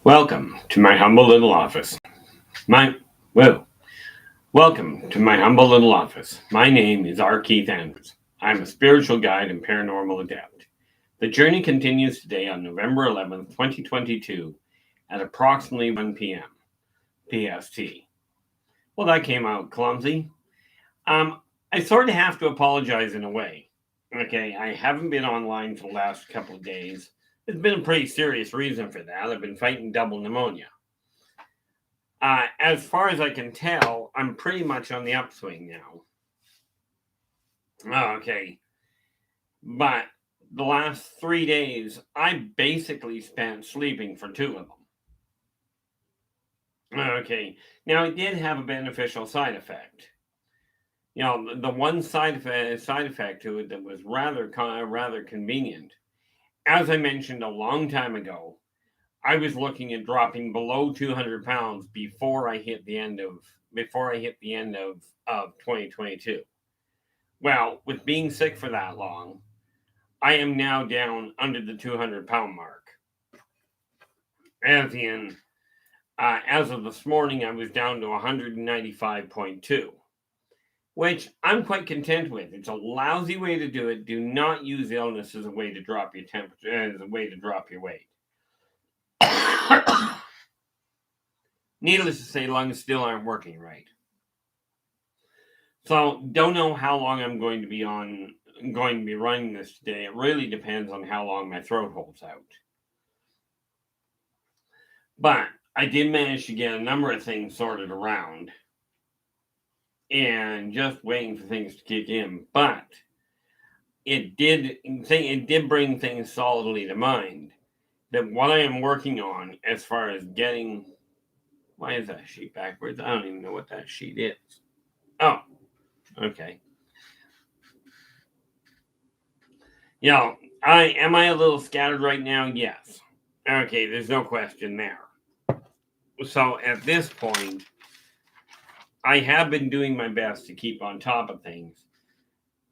Welcome to my humble little office. Welcome to my humble little office. My name is R. Keith Andrews. I'm a spiritual guide and paranormal adept. The journey continues today on November 11th, 2022 at approximately 1 p.m. PST. Well, that came out clumsy. I sort of have to apologize in a way. Okay, I haven't been online for the last couple of days. There's been a pretty serious reason for that. I've been fighting double pneumonia. As far as I can tell, I'm pretty much on the upswing now. Okay. But the last 3 days, I basically spent sleeping for 2 of them. Okay. Now, it did have a beneficial side effect. You know, the one side effect to it that was rather convenient. As I mentioned a long time ago, I was looking at dropping below 200 pounds before I hit the end of 2022. Well, with being sick for that long, I am now down under the 200-pound mark. As of this morning, I was down to 195.2, which I'm quite content with. It's a lousy way to do it. Do not use illness as a way to drop your temperature, as a way to drop your weight. Needless to say, lungs still aren't working right. So, don't know how long I'm going to be running this today. It really depends on how long my throat holds out. But I did manage to get a number of things sorted around, and just waiting for things to kick in. But it did bring things solidly to mind that what I am working on as far as getting. Why is that sheet backwards? I don't even know what that sheet is. Oh, okay. You know, am I a little scattered right now? Yes. Okay, there's no question there. So at this point, I have been doing my best to keep on top of things.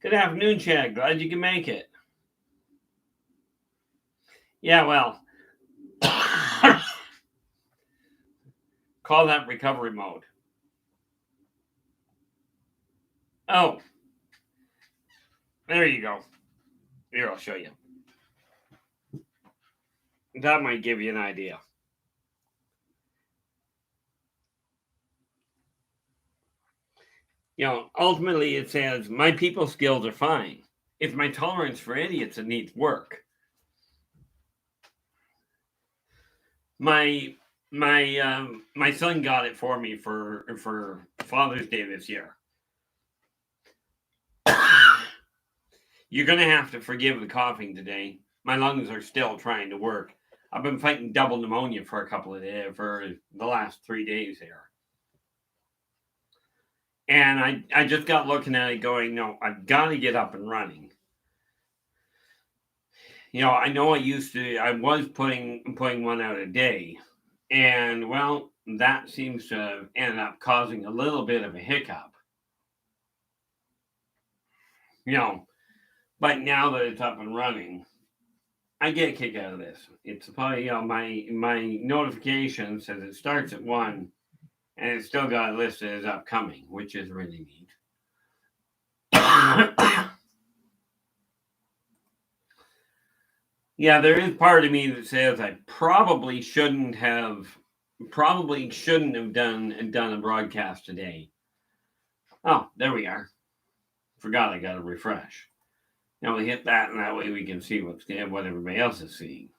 Good afternoon, Chad. Glad you can make it. Yeah, well, call that recovery mode. Oh, there you go. Here, I'll show you. That might give you an idea. You know, ultimately it says, my people skills are fine. It's my tolerance for idiots that needs work. My son got it for me for Father's Day this year. You're going to have to forgive the coughing today. My lungs are still trying to work. I've been fighting double pneumonia for a couple of days, for the last 3 days here. And I just got looking at it going, no, I've got to get up and running. You know I was putting one out a day. And, well, that seems to have ended up causing a little bit of a hiccup. You know, but now that it's up and running, I get a kick out of this. It's probably, my notification says it starts at 1, and it's still got it listed as upcoming, which is really neat. Yeah, there is part of me that says I probably shouldn't have done a broadcast today. Oh, there we are. Forgot I got to refresh. Now we hit that, and that way we can see what everybody else is seeing.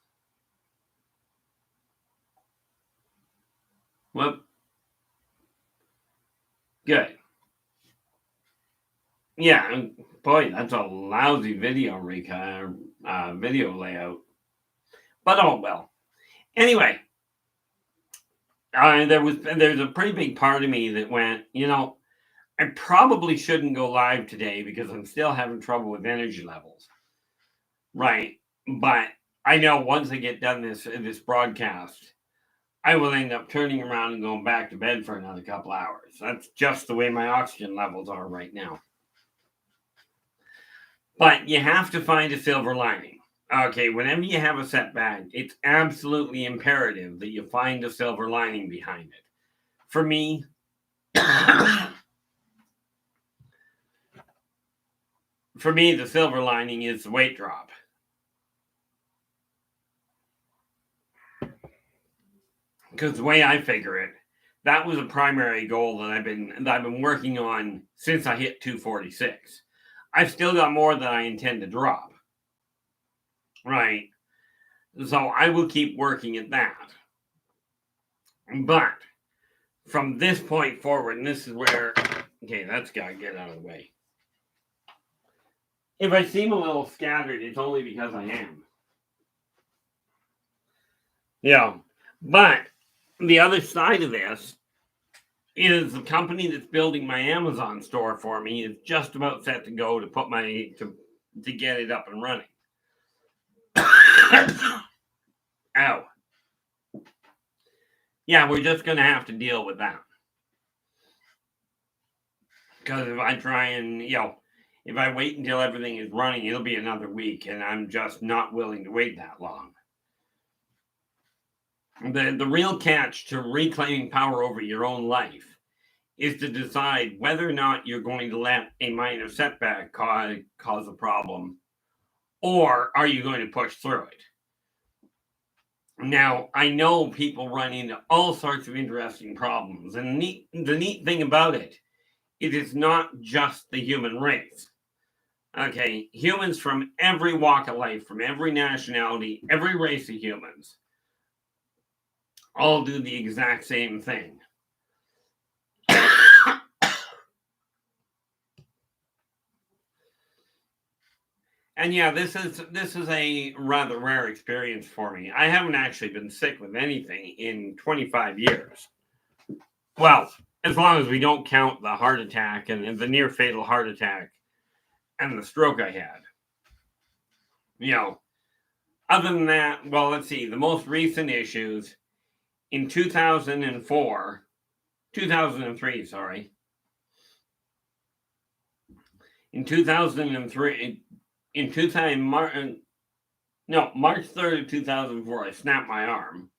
Whoop. Good. Yeah, boy, that's a lousy video layout. But oh well. Anyway, there's a pretty big part of me that went, I probably shouldn't go live today because I'm still having trouble with energy levels. Right. But I know once I get done this broadcast, I will end up turning around and going back to bed for another couple hours. That's just the way my oxygen levels are right now. But you have to find a silver lining. Okay, whenever you have a setback, it's absolutely imperative that you find a silver lining behind it. For me, the silver lining is the weight drop. Because the way I figure it, that was a primary goal that I've been working on since I hit 246. I've still got more that I intend to drop. Right. So I will keep working at that. But from this point forward, and this is where, okay, that's got to get out of the way. If I seem a little scattered, it's only because I am. Yeah. But the other side of this is the company that's building my Amazon store for me is just about set to go to put to get it up and running. Ow. Yeah, we're just going to have to deal with that. Because if I try and, if I wait until everything is running, it'll be another week, and I'm just not willing to wait that long. The real catch to reclaiming power over your own life is to decide whether or not you're going to let a minor setback cause a problem, or are you going to push through it? Now, I know people run into all sorts of interesting problems, and the neat thing about it is not just the human race. Okay, humans from every walk of life, from every nationality, every race of humans, all do the exact same thing. And yeah, this is a rather rare experience for me. I haven't actually been sick with anything in 25 years. Well, as long as we don't count the heart attack and the near fatal heart attack and the stroke I had. Other than that, well, let's see, the most recent issues in 2003, sorry. In 2003, March 3rd of 2004, I snapped my arm.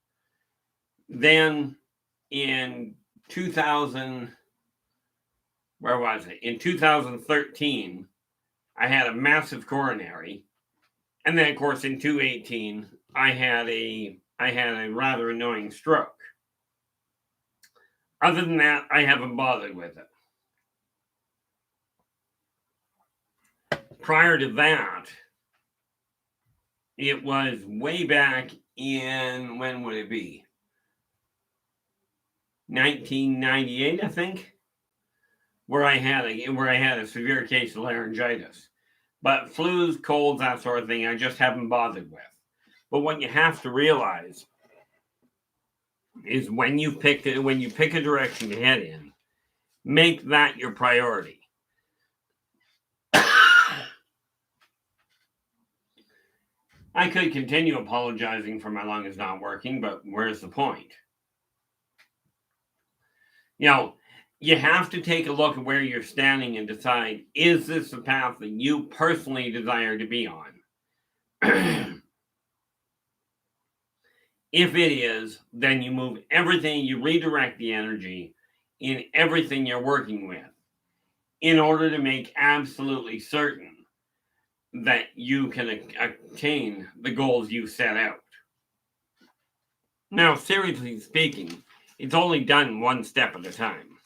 Then in 2000, where was it? In 2013, I had a massive coronary. And then, of course, in 2018, I had a rather annoying stroke. Other than that, I haven't bothered with it. Prior to that, it was way back in, when would it be? 1998, I think, where I had a severe case of laryngitis. But flus, colds, that sort of thing, I just haven't bothered with. But what you have to realize is when you pick a direction to head in, make that your priority. I could continue apologizing for my lung is not working, but where's the point? You have to take a look at where you're standing and decide, is this the path that you personally desire to be on? If it is, then you move everything, you redirect the energy in everything you're working with in order to make absolutely certain that you can attain the goals you set out. Now, seriously speaking, it's only done one step at a time.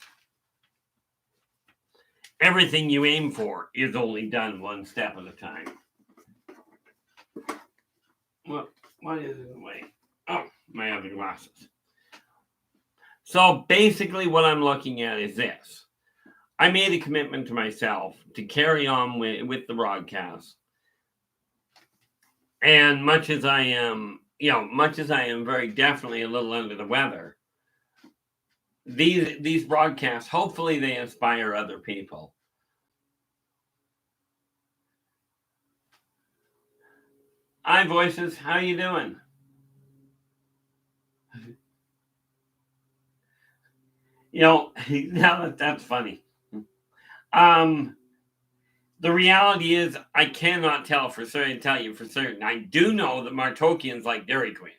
Everything you aim for is only done one step at a time. What is in the way? Oh, my other glasses. So basically what I'm looking at is this. I made a commitment to myself to carry on with the broadcast. And much as I am very definitely a little under the weather, these broadcasts, hopefully they inspire other people. Hi, Voices. How you doing? Now that's funny. The reality is, I cannot tell you for certain. I do know that Martokians like Dairy Queen.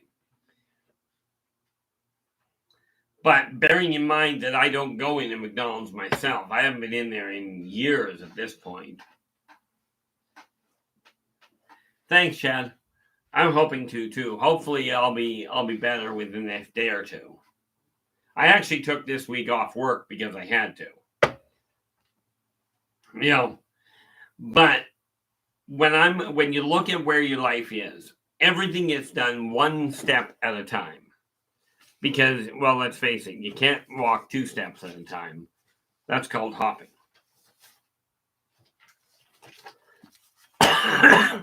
But bearing in mind that I don't go into McDonald's myself, I haven't been in there in years at this point. Thanks, Chad. I'm hoping to too. Hopefully, I'll be better within the next day or two. I actually took this week off work because I had to. But when you look at where your life is, everything gets done one step at a time. Because, well, let's face it, you can't walk 2 steps at a time. That's called hopping. Ow.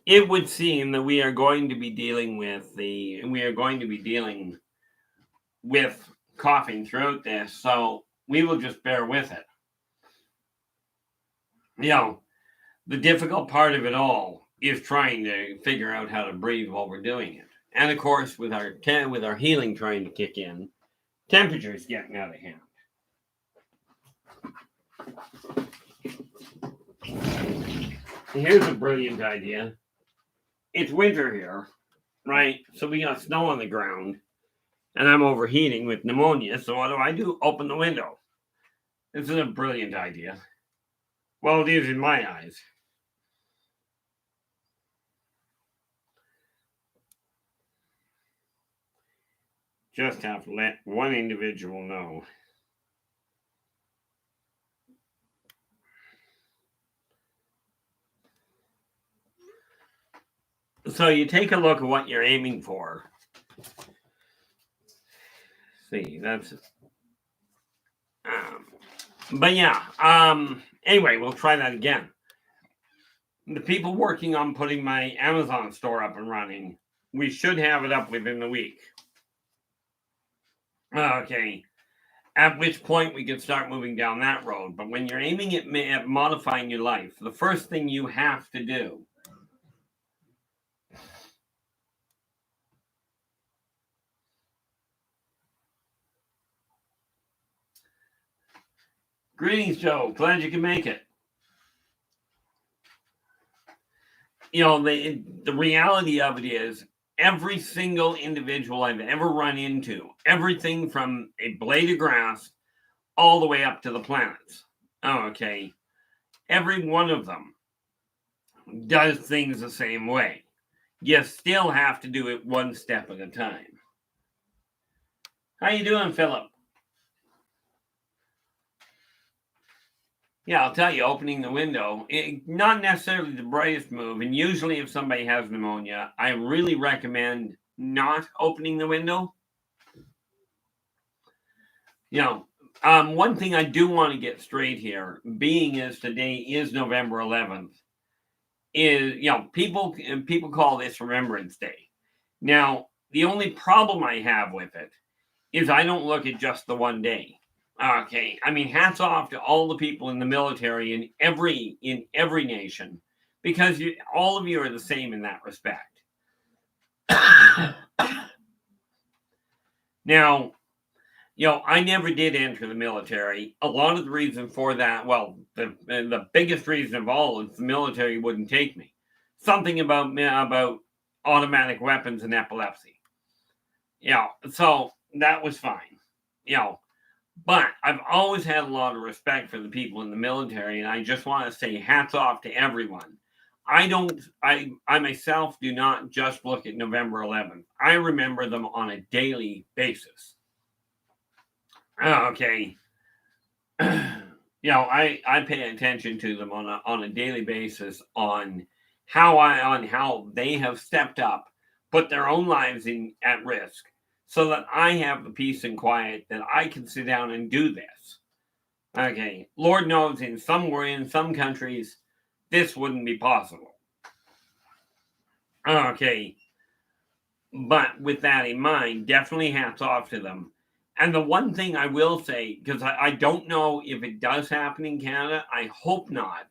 It would seem that we are going to be dealing with coughing throughout this, so we will just bear with it. The difficult part of it all is trying to figure out how to breathe while we're doing it. And of course, with our healing trying to kick in, temperature's getting out of hand. Here's a brilliant idea. It's winter here, right? So we got snow on the ground, and I'm overheating with pneumonia. So what do? Open the window. This is a brilliant idea. Well, it is in my eyes. Just have to let one individual know. So you take a look at what you're aiming for. See, that's... but yeah, anyway, we'll try that again. The people working on putting my Amazon store up and running, we should have it up within the week. Okay. At which point we can start moving down that road. But when you're aiming at modifying your life, the first thing you have to do Greetings, Joe. Glad you can make it. The reality of it is every single individual I've ever run into, everything from a blade of grass all the way up to the planets. Okay. Every one of them does things the same way. You still have to do it one step at a time. How you doing, Philip? Yeah, I'll tell you, opening the window, not necessarily the brightest move. And usually if somebody has pneumonia, I really recommend not opening the window. One thing I do want to get straight here, being as today is November 11th, is, people call this Remembrance Day. Now, the only problem I have with it is I don't look at just the one day. Okay, I mean, hats off to all the people in the military in every nation, because all of you are the same in that respect. Now, I never did enter the military. A lot of the reason for that, well, the biggest reason of all is the military wouldn't take me. Something about automatic weapons and epilepsy. So that was fine. But I've always had a lot of respect for the people in the military, and I just want to say hats off to everyone. I myself do not just look at November 11th. I remember them on a daily basis. Okay. I pay attention to them on a daily basis on how they have stepped up, put their own lives at risk, so that I have the peace and quiet that I can sit down and do this. Okay, Lord knows in some countries, this wouldn't be possible. Okay, but with that in mind, definitely hats off to them. And the one thing I will say, because I don't know if it does happen in Canada, I hope not.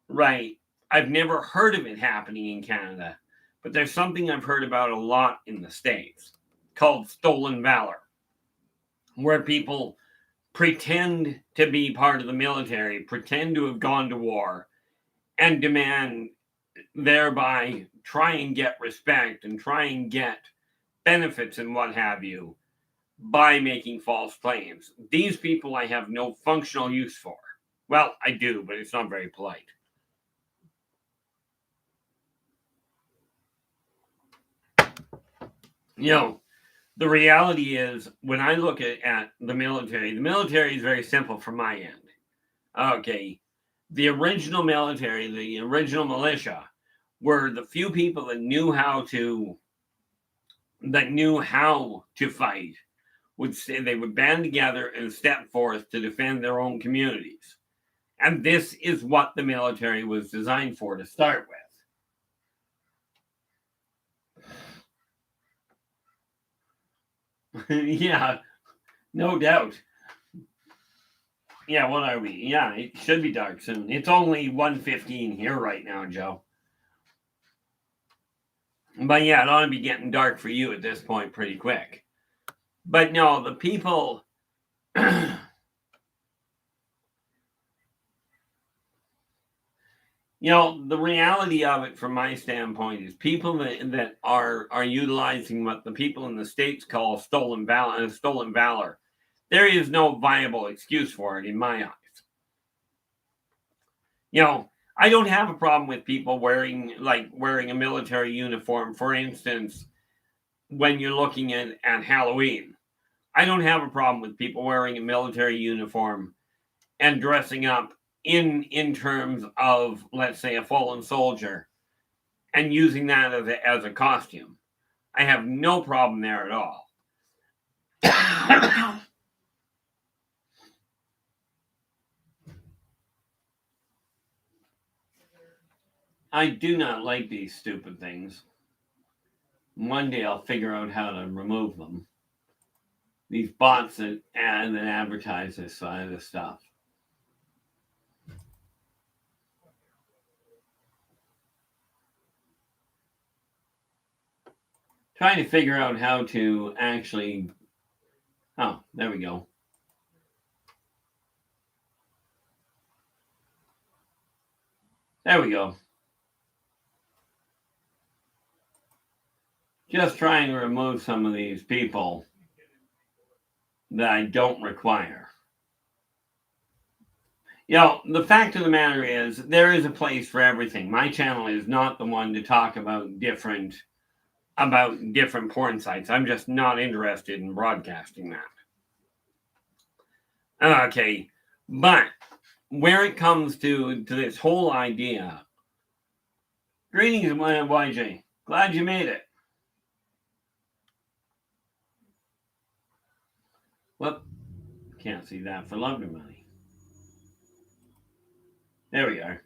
Right, I've never heard of it happening in Canada, but there's something I've heard about a lot in the States, called stolen valor, where people pretend to be part of the military, pretend to have gone to war, and demand, thereby try and get respect and try and get benefits and what have you by making false claims. These people I have no functional use for. Well, I do, but it's not very polite. You know, the reality is, when I look at the military is very simple from my end. Okay, the original military, the original militia, were the few people that knew how to fight. They would band together and step forth to defend their own communities. And this is what the military was designed for to start with. Yeah, no doubt. Yeah, what are we? Yeah, it should be dark soon. It's only 1:15 here right now, Joe. But yeah, it ought to be getting dark for you at this point pretty quick. But no, the people... the reality of it from my standpoint is people that are utilizing what the people in the States call stolen valor. There is no viable excuse for it in my eyes. I don't have a problem with people wearing a military uniform, for instance, when you're looking at Halloween. I don't have a problem with people wearing a military uniform and dressing up in terms of, let's say, a fallen soldier and using that as a costume. I have no problem there at all. I do not like these stupid things. One day I'll figure out how to remove them. These bots that advertise this side of stuff. Trying to figure out how to actually... Oh, there we go. There we go. Just trying to remove some of these people that I don't require. The fact of the matter is, there is a place for everything. My channel is not the one to talk about different porn sites. I'm just not interested in broadcasting that. Okay, but where it comes to this whole idea... Greetings, YJ. Glad you made it. Whoop. Can't see that for love nor money. There we are.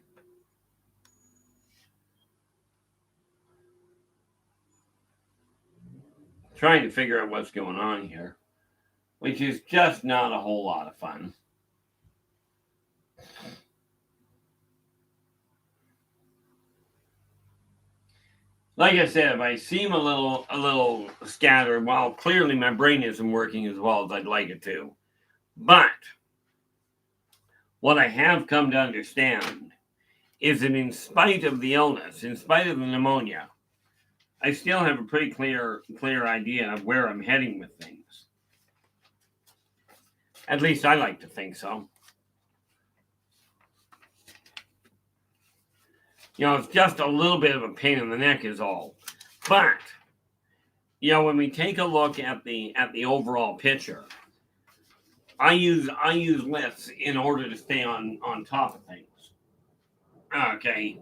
Trying to figure out what's going on here, which is just not a whole lot of fun. Like I said, if I seem a little scattered, well, clearly my brain isn't working as well as I'd like it to. But what I have come to understand is that in spite of the illness, in spite of the pneumonia, I still have a pretty clear idea of where I'm heading with things. At least I like to think so. It's just a little bit of a pain in the neck is all. But, when we take a look at the overall picture, I use lists in order to stay on top of things. Okay.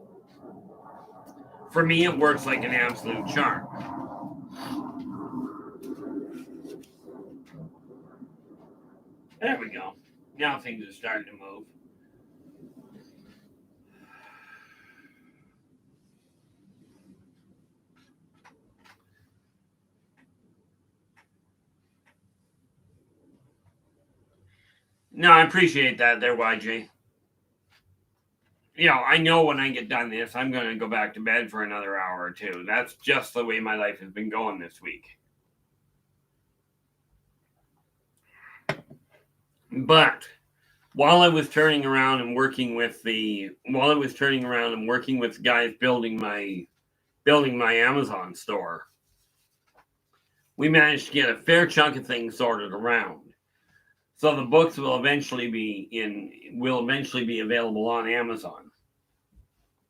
For me, it works like an absolute charm. There we go. Now things are starting to move. No, I appreciate that there, YJ. I know when I get done this, I'm going to go back to bed for another hour or two. That's just the way my life has been going this week. But while I was turning around and working with guys building my Amazon store, we managed to get a fair chunk of things sorted around. So the books will eventually be available on Amazon,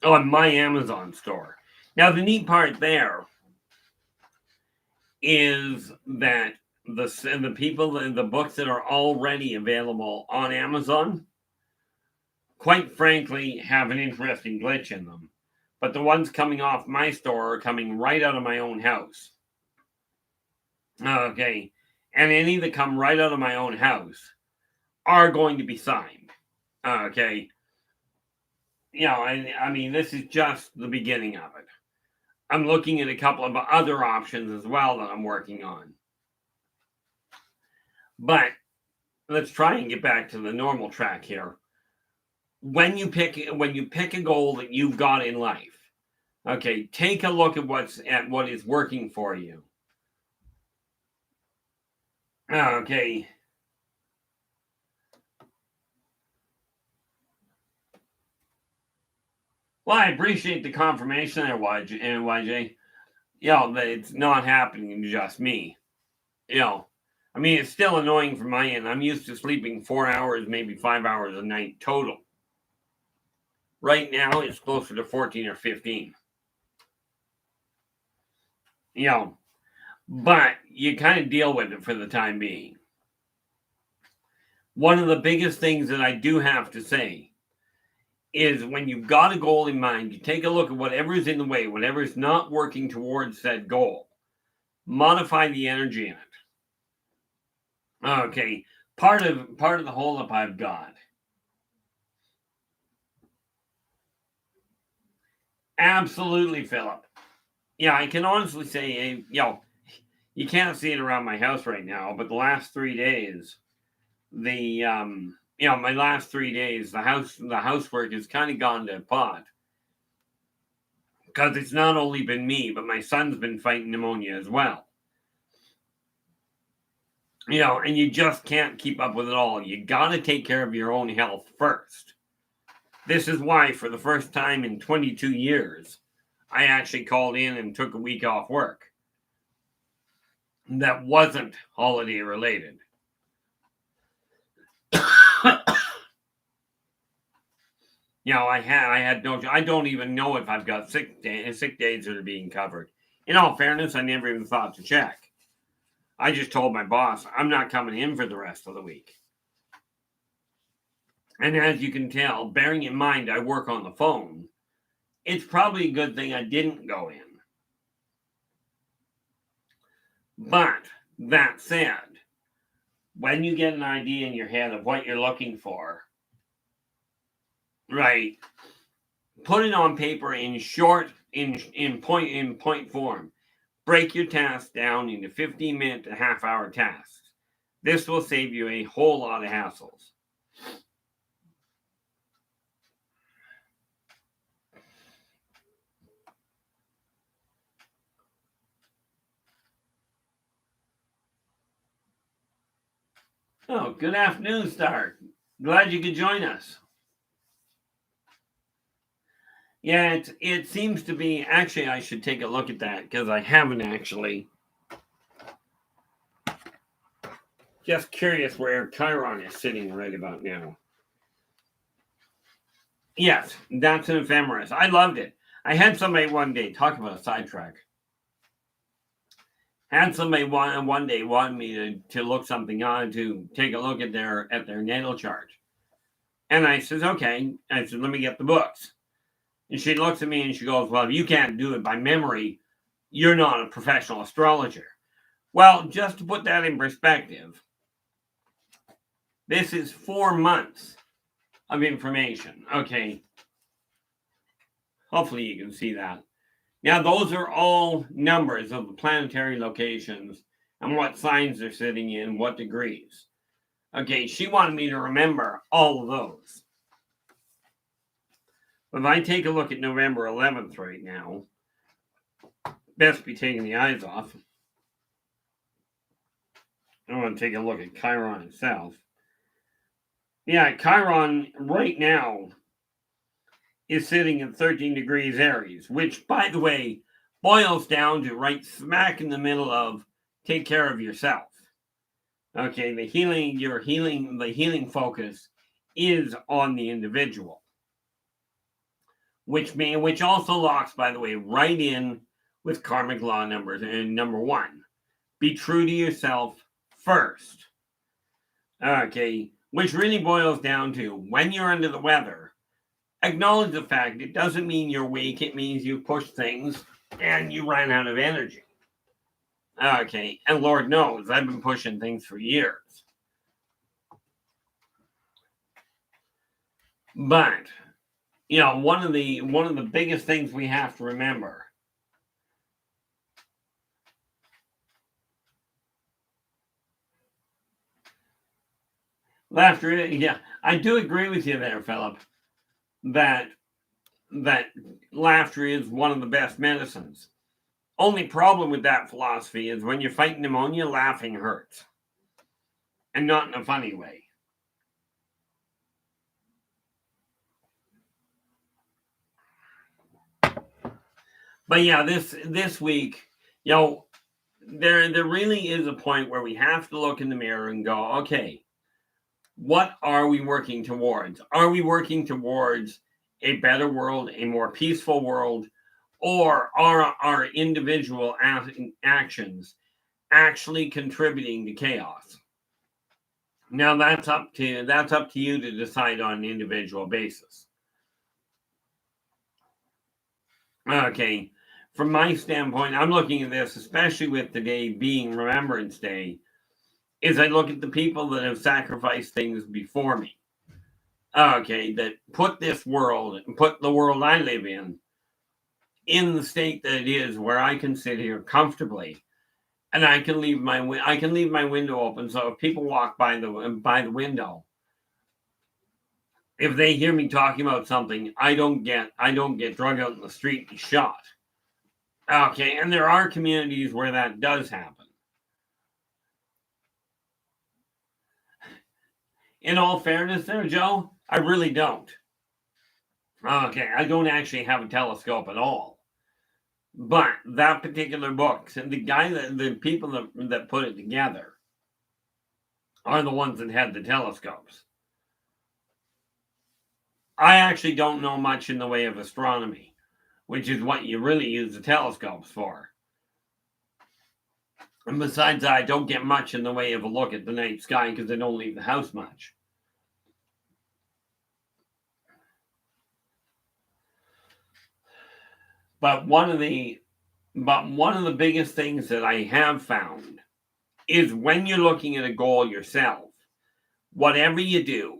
on my Amazon store. Now the neat part there is that the books that are already available on Amazon, quite frankly, have an interesting glitch in them. But the ones coming off my store are coming right out of my own house. Okay. And any that come right out of my own house are going to be signed. Okay. I mean, this is just the beginning of it. I'm looking at a couple of other options as well that I'm working on. But let's try and get back to the normal track here. When you pick a goal that you've got in life, okay, take a look at what is working for you. Okay. Well, I appreciate the confirmation there, YJ. That it's not happening to just me. I mean, it's still annoying from my end. I'm used to sleeping 4 hours, maybe 5 hours a night total. Right now, it's closer to 14 or 15. But you kind of deal with it for the time being. One of the biggest things that I do have to say is when you've got a goal in mind, you take a look at whatever's in the way, whatever's not working towards said goal. Modify the energy in it. Okay, part of the holdup I've got. Absolutely, Philip. Yeah, I can honestly say, you can't see it around my house right now, but the last 3 days, my last 3 days, the housework has kind of gone to pot. Because it's not only been me, but my son's been fighting pneumonia as well. And you just can't keep up with it all. You got to take care of your own health first. This is why, for the first time in 22 years, I actually called in and took a week off work. That wasn't holiday related. I don't even know if I've got sick days that are being covered. In all fairness, I never even thought to check. I just told my boss I'm not coming in for the rest of the week. And as you can tell, bearing in mind I work on the phone, it's probably a good thing I didn't go in. But that said, when you get an idea in your head of what you're looking for, right, put it on paper in point form. Break your task down into 15-minute to half-hour tasks. This will save you a whole lot of hassles. Oh, good afternoon, Star. Glad you could join us. Yeah, it seems to be. Actually, I should take a look at that because I haven't actually. Just curious where Chiron is sitting right about now. Yes, that's an ephemeris. I loved it. I had somebody one day talk about a sidetrack. Had somebody one day wanted me to look something on, to take a look at their natal chart, and I says, okay. I said, let me get the books. And she looks at me and she goes, well, if you can't do it by memory, you're not a professional astrologer. Well, just to put that in perspective, this is 4 months of information. Okay. Hopefully you can see that. Now, those are all numbers of the planetary locations and what signs they're sitting in, what degrees. Okay, she wanted me to remember all of those. If I take a look at November 11th right now, best be taking the eyes off. I want to take a look at Chiron itself. Yeah, Chiron right now is sitting at 13 degrees Aries, which, by the way, boils down to right smack in the middle of take care of yourself. Okay, the healing focus is on the individual, which also locks, by the way, right in with karmic law numbers and number 1. Be true to yourself first. Okay, which really boils down to when you're under the weather, acknowledge the fact it doesn't mean you're weak, it means you push things and you ran out of energy. Okay, and Lord knows I've been pushing things for years. But one of the biggest things we have to remember laughter. Yeah, I do agree with you there, Philip, that laughter is one of the best medicines. Only problem with that philosophy is when you're fighting pneumonia, laughing hurts. And not in a funny way. But yeah, this week, there really is a point where we have to look in the mirror and go, okay, what are we working towards? Are we working towards a better world, a more peaceful world, or are our individual actions actually contributing to chaos? Now that's up to you to decide on an individual basis. Okay, from my standpoint, I'm looking at this, especially with today being Remembrance Day, is I look at the people that have sacrificed things before me. Okay, that put this world, put the world I live in the state that it is, where I can sit here comfortably, and I can leave my window open, so if people walk by the window, if they hear me talking about something, I don't get drug out in the street and shot. Okay, and there are communities where that does happen. In all fairness there, Joe, I really don't. Okay, I don't actually have a telescope at all. But that particular book, the people that put it together are the ones that had the telescopes. I actually don't know much in the way of astronomy, which is what you really use the telescopes for. And besides that, I don't get much in the way of a look at the night sky because I don't leave the house much. But one of the biggest things that I have found is when you're looking at a goal yourself, whatever you do,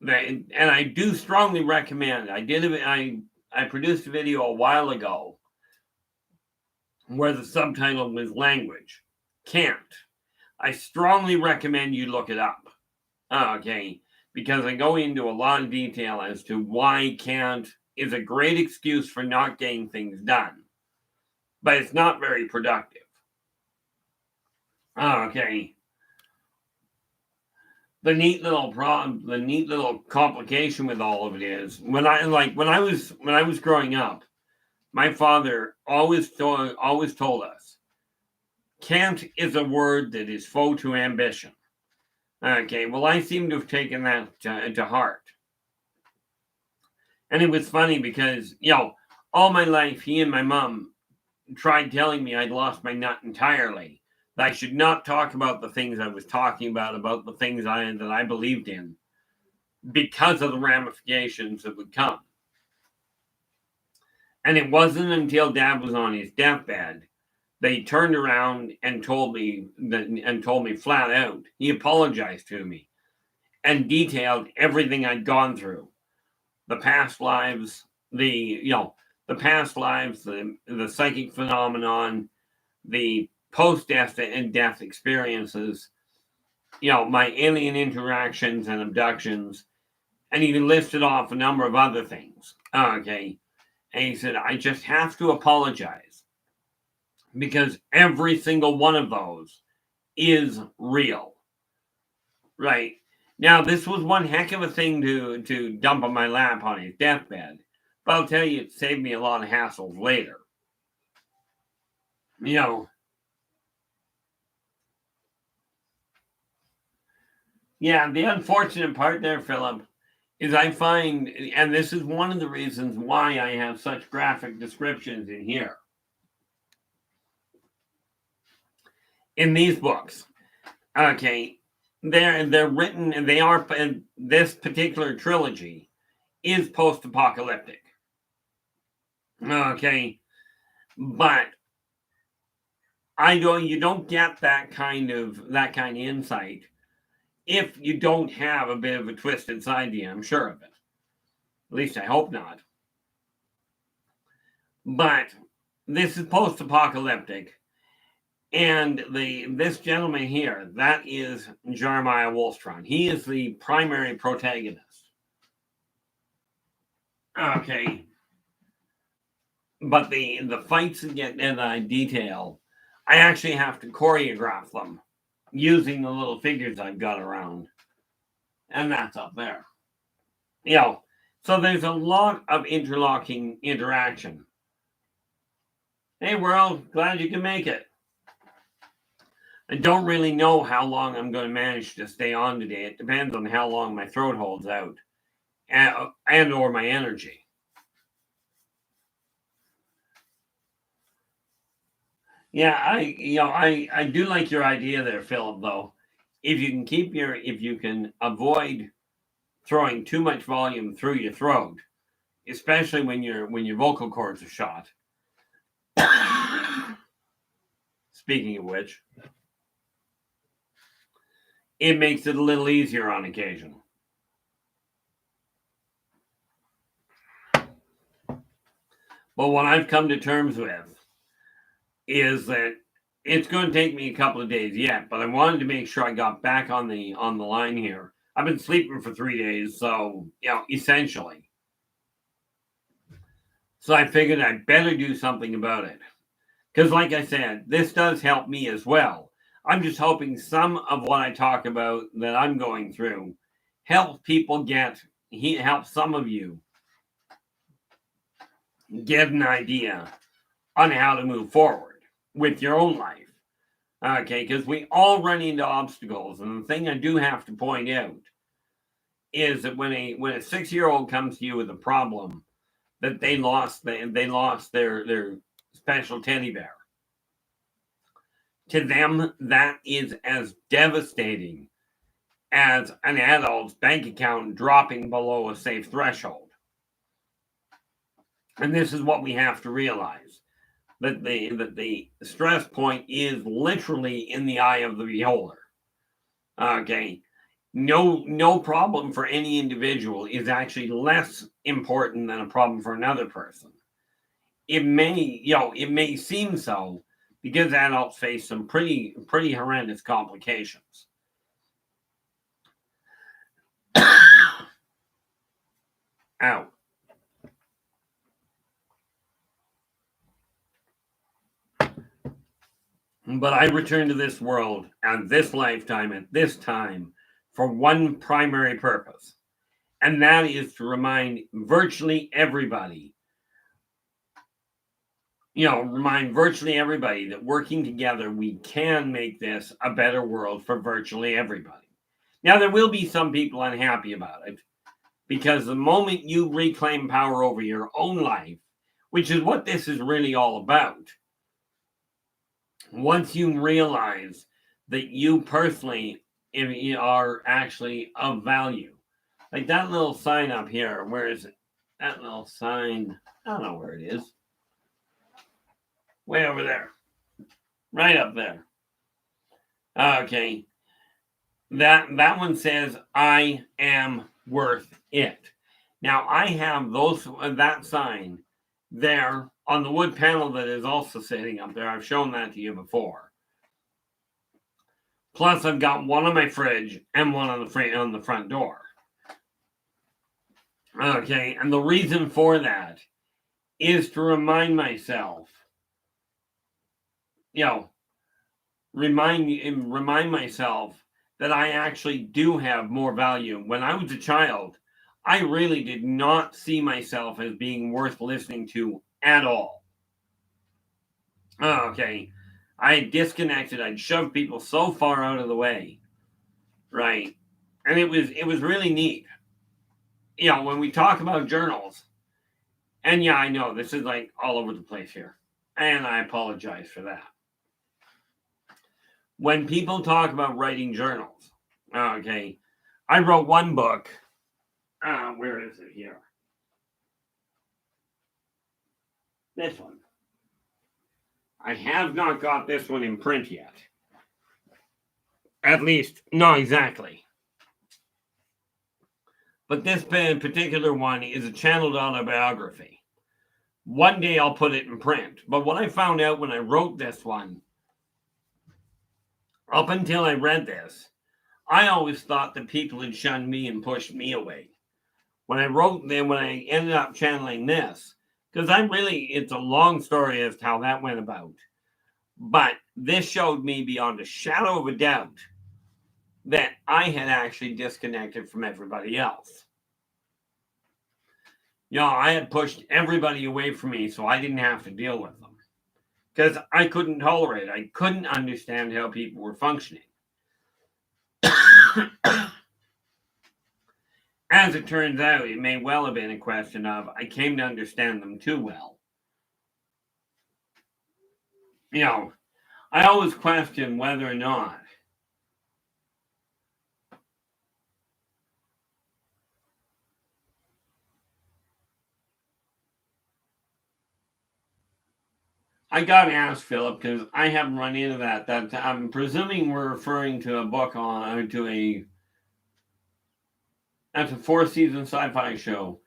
and I do strongly recommend. I produced a video a while ago where the subtitle was language. Can't. I strongly recommend you look it up. Okay, because I go into a lot of detail as to why can't is a great excuse for not getting things done, but it's not very productive. Okay. The neat little complication with all of it is when I was growing up, my father always told us, can't is a word that is foe to ambition. Okay, well, I seem to have taken that to heart. And it was funny because, all my life, he and my mom tried telling me I'd lost my nut entirely. That I should not talk about the things I was talking about the things that I believed in, because of the ramifications that would come. And it wasn't until Dad was on his deathbed they turned around and told me flat out. He apologized to me and detailed everything I'd gone through, the past lives, the psychic phenomenon, the post-death and death experiences, my alien interactions and abductions, and he listed off a number of other things. Okay, and he said, I just have to apologize because every single one of those is real, right? Now, this was one heck of a thing to dump on my lap on his deathbed, but I'll tell you, it saved me a lot of hassles later. You know, yeah, the unfortunate part there, Philip, is I find, and this is one of the reasons why I have such graphic descriptions in here, in these books. Okay, they're written, and they are, this particular trilogy is post-apocalyptic. Okay, but you don't get that kind of insight if you don't have a bit of a twist inside you. I'm sure of it. At least I hope not. But this is post-apocalyptic, and this gentleman here, that is Jeremiah Wollstrom. He is the primary protagonist. Okay, but the fights that get in detail, I actually have to choreograph them using the little figures I've got around, and that's up there. So there's a lot of interlocking interaction. Hey, world, glad you can make it. I don't really know how long I'm going to manage to stay on today. It depends on how long my throat holds out, and or my energy. Yeah, I do like your idea there, Philip. Though, if you can avoid throwing too much volume through your throat, especially when your vocal cords are shot. Speaking of which, it makes it a little easier on occasion. But what I've come to terms with is that it's going to take me a couple of days yet, but I wanted to make sure I got back on the line here. I've been sleeping for 3 days, so essentially. So I figured I'd better do something about it. Because like I said, this does help me as well. I'm just hoping some of what I talk about that I'm going through helps people help some of you get an idea on how to move forward with your own life. Okay, because we all run into obstacles. And the thing I do have to point out is that when a 6-year-old comes to you with a problem that they lost their special teddy bear, to them that is as devastating as an adult's bank account dropping below a safe threshold. And this is what we have to realize, that the stress point is literally in the eye of the beholder. Okay, no problem for any individual is actually less important than a problem for another person. It may seem so because adults face some pretty horrendous complications. Ow. But I return to this world and this lifetime at this time for one primary purpose, and that is to remind virtually everybody, that working together, we can make this a better world for virtually everybody. Now, there will be some people unhappy about it, because the moment you reclaim power over your own life, which is what this is really all about, once you realize that you personally are actually of value, like that little sign up here, where is it? That little sign, I don't know where it is. Way over there. Right up there. Okay. That one says, I am worth it. Now, I have that sign there on the wood panel that is also sitting up there. I've shown that to you before. Plus, I've got one on my fridge and one on the front door. Okay, and the reason for that is to remind myself, remind myself that I actually do have more value. When I was a child, I really did not see myself as being worth listening to at all. Okay. I had disconnected. I'd shoved people so far out of the way. Right. And it was really neat. When we talk about journals, and yeah, I know this is like all over the place here. And I apologize for that. When people talk about writing journals, okay, I wrote one book. Where is it here? This one. I have not got this one in print yet. At least, not exactly. But this particular one is a channeled autobiography. One day I'll put it in print. But what I found out when I wrote this one, up until I read this, I always thought that people had shunned me and pushed me away. When I ended up channeling this, because it's a long story as to how that went about. But this showed me beyond a shadow of a doubt that I had actually disconnected from everybody else. I had pushed everybody away from me so I didn't have to deal with them. Because I couldn't tolerate it. I couldn't understand how people were functioning. As it turns out, it may well have been a question of I came to understand them too well. I always question whether or not I got to ask Philip because I haven't run into that. That I'm presuming we're referring to a book that's a 4-season sci-fi show.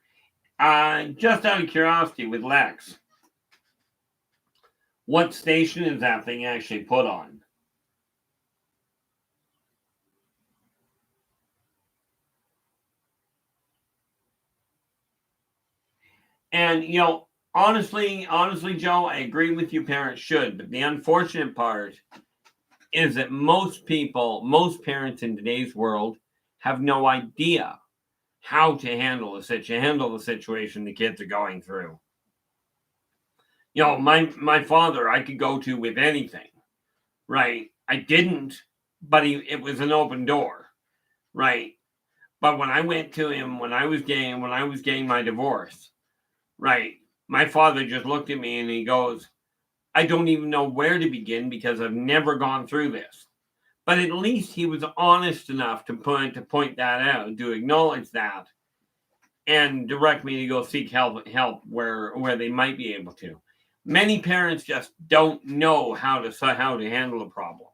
Just out of curiosity, with Lex, what station is that thing actually put on? And honestly, Joe, I agree with you. Parents should, but the unfortunate part is that most parents in today's world have no idea how to handle the situation the kids are going through. My father, I could go to with anything, right? I didn't, but it was an open door, right? But when I went to him when I was getting my divorce, right? My father just looked at me and he goes, I don't even know where to begin because I've never gone through this. But at least he was honest enough to point that out, to acknowledge that, and direct me to go seek help where they might be able to. Many parents just don't know how to handle a problem.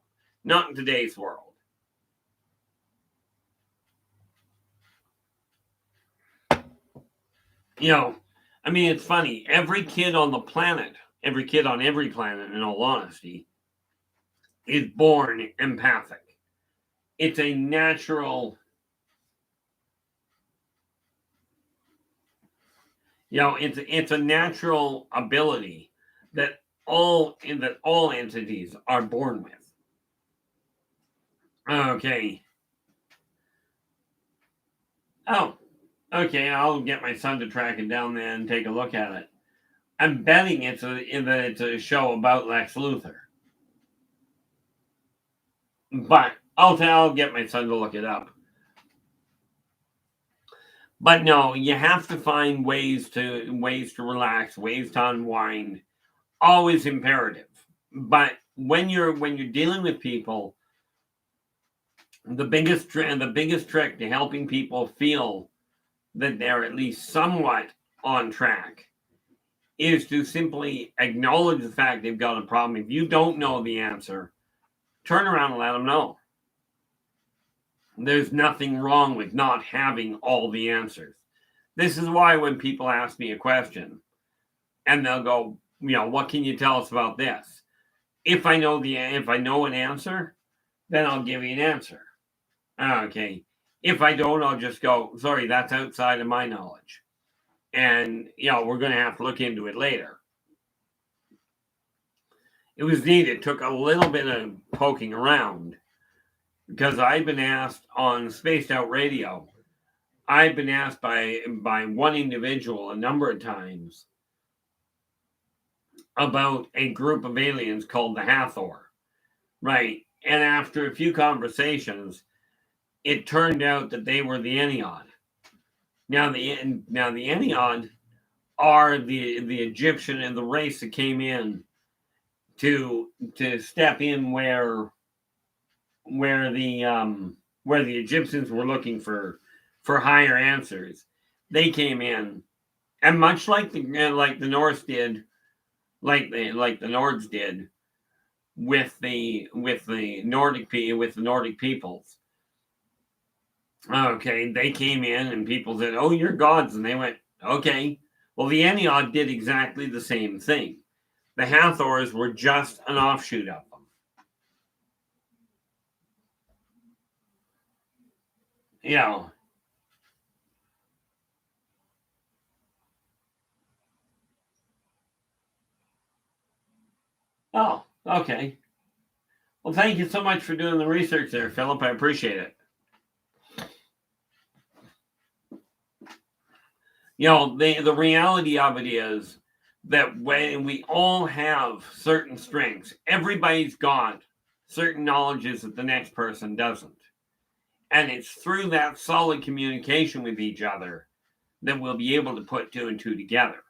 Not in today's world. It's funny. Every kid on every planet, in all honesty, is born empathic. It's a natural. It's a natural ability that all entities are born with. Okay. Oh, okay. I'll get my son to track it down there and take a look at it. I'm betting it's a show about Lex Luthor, but I'll get my son to look it up. But no, you have to find ways to relax, ways to unwind. Always imperative. But when you're dealing with people, the biggest trick to helping people feel that they're at least somewhat on track is to simply acknowledge the fact they've got a problem. If you don't know the answer, turn around and let them know. There's nothing wrong with not having all the answers. This is why when people ask me a question and they'll go, what can you tell us about this? If I know an answer, then I'll give you an answer. Okay. If I don't, I'll just go, sorry, that's outside of my knowledge. And, we're going to have to look into it later. It was neat. It took a little bit of poking around, because I've been asked on Spaced Out Radio, I've been asked by one individual a number of times about a group of aliens called the Hathor, right? And after a few conversations, it turned out that they were the Ennead. Now the Ennead are the Egyptian and the race that came in to step in where the Egyptians were looking for higher answers. They came in, and much like the Norse did, like the Nords did with the Nordic peoples. Okay, they came in and people said, "Oh, you're gods," and they went, "Okay." Well, the Ennead did exactly the same thing. The Hathors were just an offshoot of them. Yeah. Oh, okay. Well, thank you so much for doing the research there, Philip. I appreciate it. The reality of it is that when we all have certain strengths, everybody's got certain knowledges that the next person doesn't. And it's through that solid communication with each other that we'll be able to put two and two together.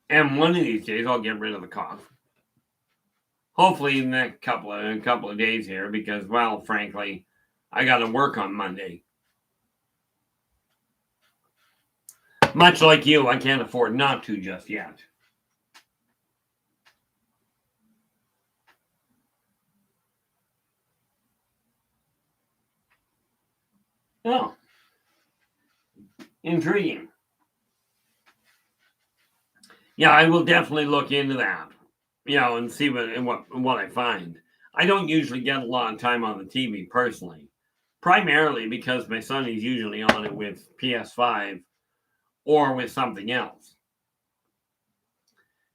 And one of these days, I'll get rid of the cough. Hopefully, in the next couple of days here, because, well, frankly, I got to work on Monday. Much like you, I can't afford not to just yet. Oh, intriguing. Yeah, I will definitely look into that, and see what I find. I don't usually get a lot of time on the TV personally, primarily because my son is usually on it with PS5 or with something else.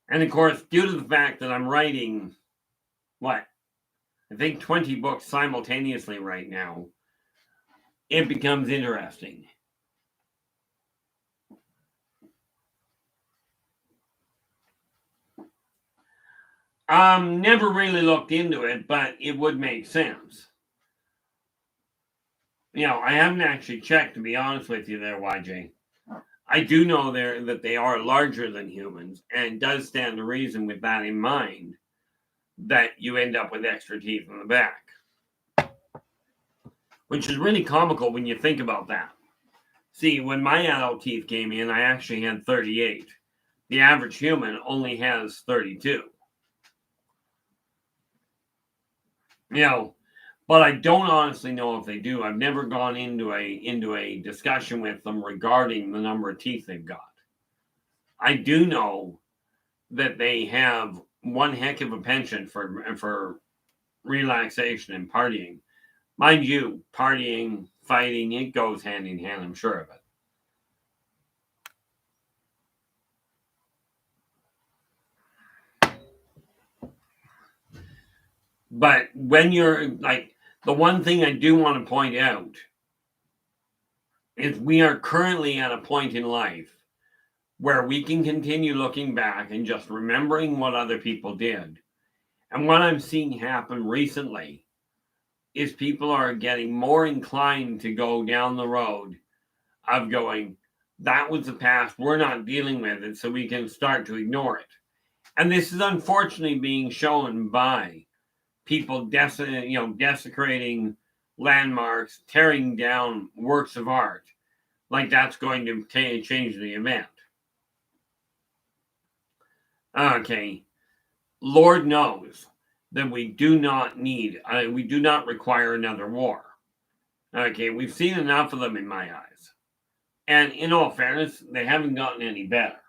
And of course, due to the fact that I'm writing, I think 20 books simultaneously right now, it becomes interesting. Never really looked into it, but it would make sense. I haven't actually checked, to be honest with you there, YJ. I do know that they are larger than humans, and it does stand to reason with that in mind that you end up with extra teeth in the back. Which is really comical when you think about that. See, when my adult teeth came in, I actually had 38. The average human only has 32. But I don't honestly know if they do. I've never gone into a discussion with them regarding the number of teeth they've got. I do know that they have one heck of a penchant for relaxation and partying. Mind you, partying, fighting, it goes hand in hand, I'm sure of it. But when you're the one thing I do want to point out is we are currently at a point in life where we can continue looking back and just remembering what other people did. And what I'm seeing happen recently is people are getting more inclined to go down the road of going, that was the past, we're not dealing with it, so we can start to ignore it. And this is unfortunately being shown by people desecrating landmarks, tearing down works of art, like that's going to change the event. Okay, Lord knows that we do not require another war. Okay, we've seen enough of them in my eyes. And in all fairness, they haven't gotten any better.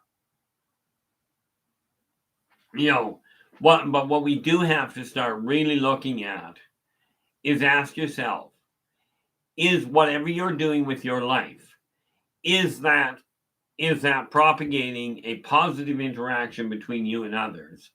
What we do have to start really looking at is ask yourself, is whatever you're doing with your life, is that is that propagating a positive interaction between you and others.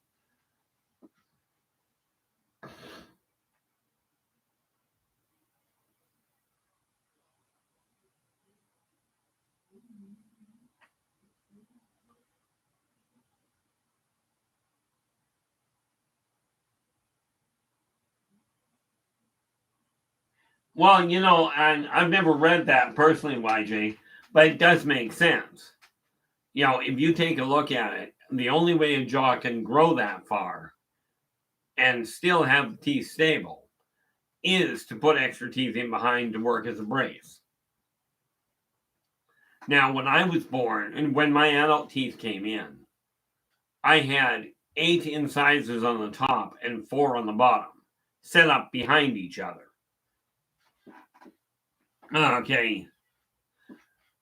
Well, and I've never read that personally, YJ, but it does make sense. If you take a look at it, the only way a jaw can grow that far and still have the teeth stable is to put extra teeth in behind to work as a brace. Now, when I was born and when my adult teeth came in, I had 8 incisors on the top and 4 on the bottom, set up behind each other. Okay.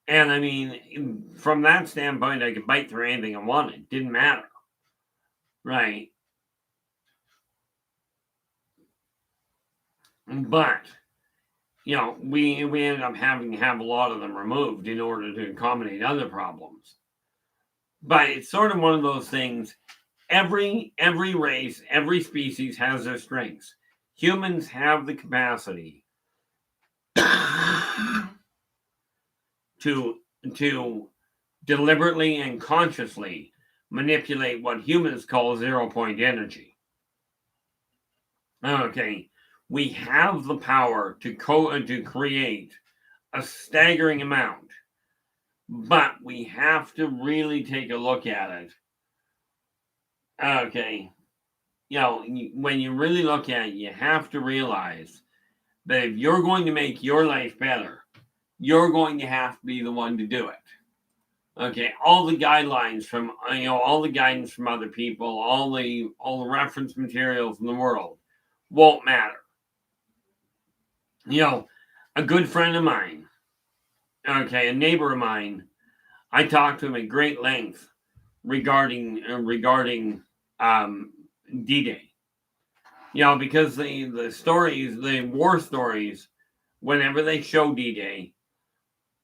And I mean, from that standpoint, I could bite through anything I wanted. Didn't matter. Right. But, we ended up having to have a lot of them removed in order to accommodate other problems. But it's sort of one of those things. Every race, every species has their strengths. Humans have the capacity to deliberately and consciously manipulate what humans call 0-point energy. Okay, we have the power to create a staggering amount, but we have to really take a look at it. Okay, when you really look at it, you have to realize that if you're going to make your life better, you're going to have to be the one to do it. Okay, all the guidelines from all the guidance from other people, all the reference materials in the world won't matter. A good friend of mine, okay, a neighbor of mine, I talked to him at great length regarding D-Day. Because the stories, the war stories, whenever they show D-Day,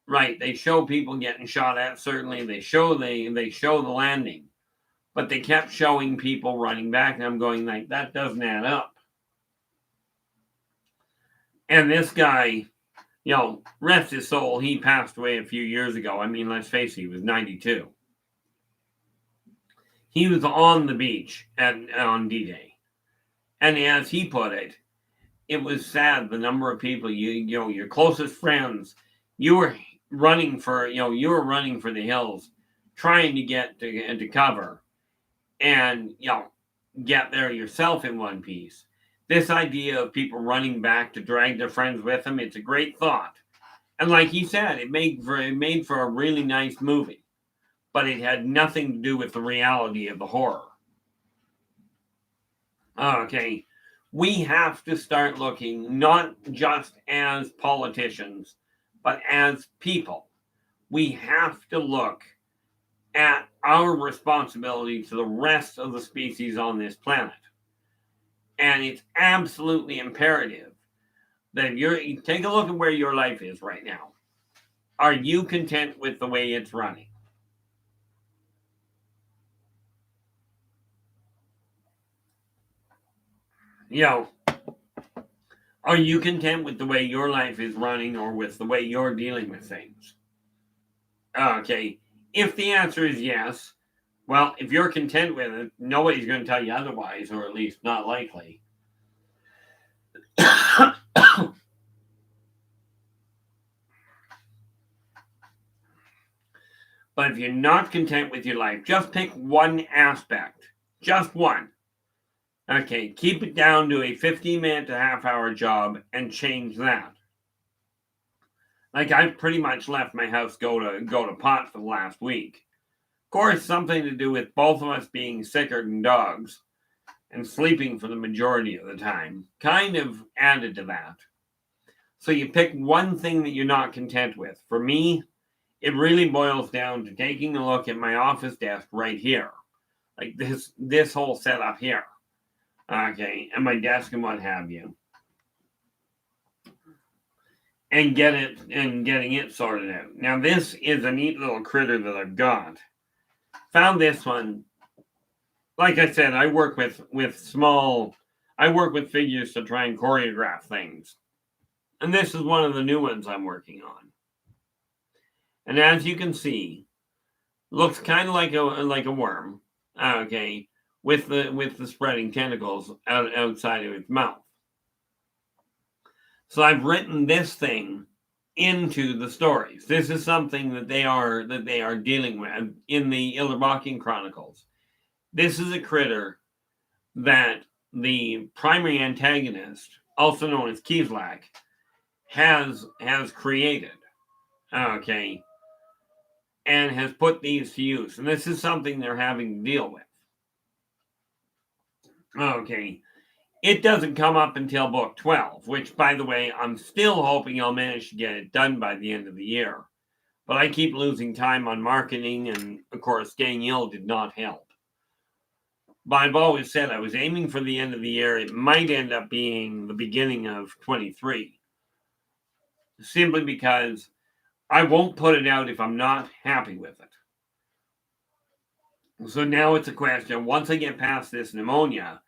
right, they show people getting shot at. Certainly, they show the landing, but they kept showing people running back, and I'm going like, that doesn't add up. And this guy, rest his soul, he passed away a few years ago. I mean, let's face it, he was 92. He was on the beach on D-Day, and as he put it, it was sad the number of people your closest friends, you were running for the hills, trying to get to cover, and get there yourself in one piece. This idea of people running back to drag their friends with them, it's a great thought. And like he said, it made for a really nice movie, but it had nothing to do with the reality of the horror. Okay, we have to start looking not just as politicians, but as people. We have to look at our responsibility to the rest of the species on this planet. And it's absolutely imperative that you take a look at where your life is right now. Are you content with the way it's running? Are you content with the way your life is running or with the way you're dealing with things? Okay, if the answer is yes, well, if you're content with it, nobody's going to tell you otherwise, or at least not likely. But if you're not content with your life, just pick one aspect. Just one. Okay, keep it down to a 15-minute to half-hour job and change that. Like, I've pretty much left my house go to pot for the last week. Of course, something to do with both of us being sicker than dogs and sleeping for the majority of the time kind of added to that. So you pick one thing that you're not content with. For me, it really boils down to taking a look at my office desk right here. Like this whole setup here. Okay, and my desk and what have you. and getting it sorted out. Now this is a neat little critter that I've got. Found this one. Like I said, I work with figures to try and choreograph things. And this is one of the new ones I'm working on. And as you can see, looks kind of like a worm, okay, with the spreading tentacles outside of its mouth. So I've written this thing into the stories. This is something that they are dealing with in the Yldrbac Chronicles. This is a critter that the primary antagonist, also known as Yldrbac, has created, okay, and has put these to use. And this is something they're having to deal with. Okay, it doesn't come up until book 12, which, by the way, I'm still hoping I'll manage to get it done by the end of the year. But I keep losing time on marketing, and of course, staying ill did not help. But I've always said I was aiming for the end of the year. It might end up being the beginning of 23. Simply because I won't put it out if I'm not happy with it. So now it's a question, once I get past this pneumonia,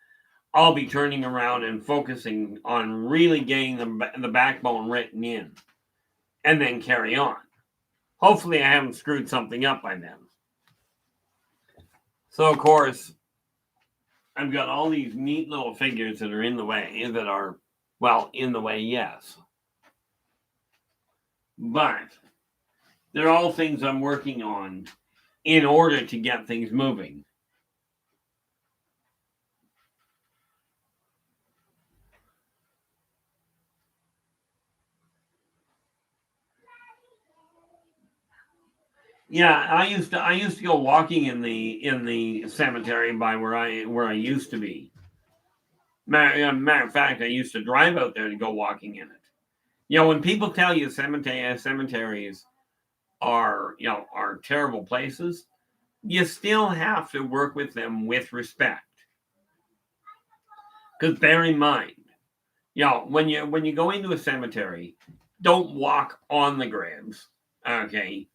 I'll be turning around and focusing on really getting the backbone written in. And then carry on. Hopefully I haven't screwed something up by then. So, of course, I've got all these neat little figures that are in the way, that are, well, in the way, yes. But they're all things I'm working on in order to get things moving. Yeah, I used to go walking in the cemetery by where I used to be. Matter of fact, I used to drive out there to go walking in it. You know, when people tell you cemeteries are terrible places, you still have to work with them with respect. Because bear in mind, when you go into a cemetery, don't walk on the graves. Okay,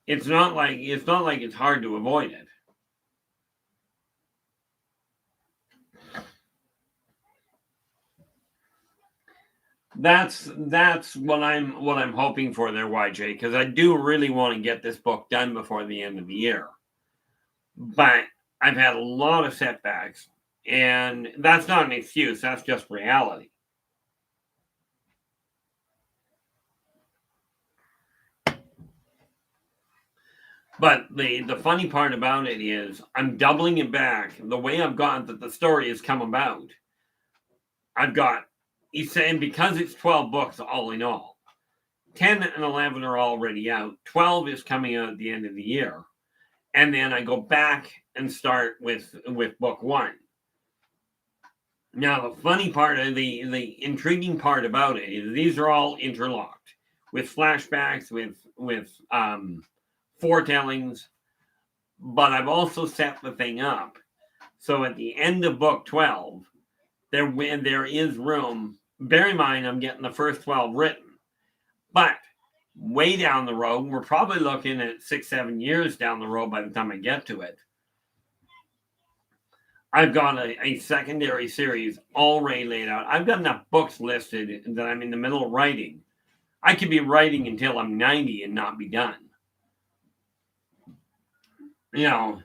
it's not like it's hard to avoid it. That's what I'm hoping for there, YJ, because I do really want to get this book done before the end of the year. But I've had a lot of setbacks, and that's not an excuse, that's just reality. But the funny part about it is I'm doubling it back. The way I've got that the story has come about, I've got, he's saying, because it's 12 books all in all, 10 and 11 are already out. 12 is coming out at the end of the year. And then I go back and start with book 1. Now, the funny part, the intriguing part about it is these are all interlocked with flashbacks, with foretellings, but I've also set the thing up so at the end of book 12, there is room. Bear in mind, I'm getting the first 12 written, but way down the road, we're probably looking at 6-7 years down the road by the time I get to it. I've got a secondary series already laid out. I've got enough books listed that I'm in the middle of writing. I could be writing until I'm 90 and not be done. You know,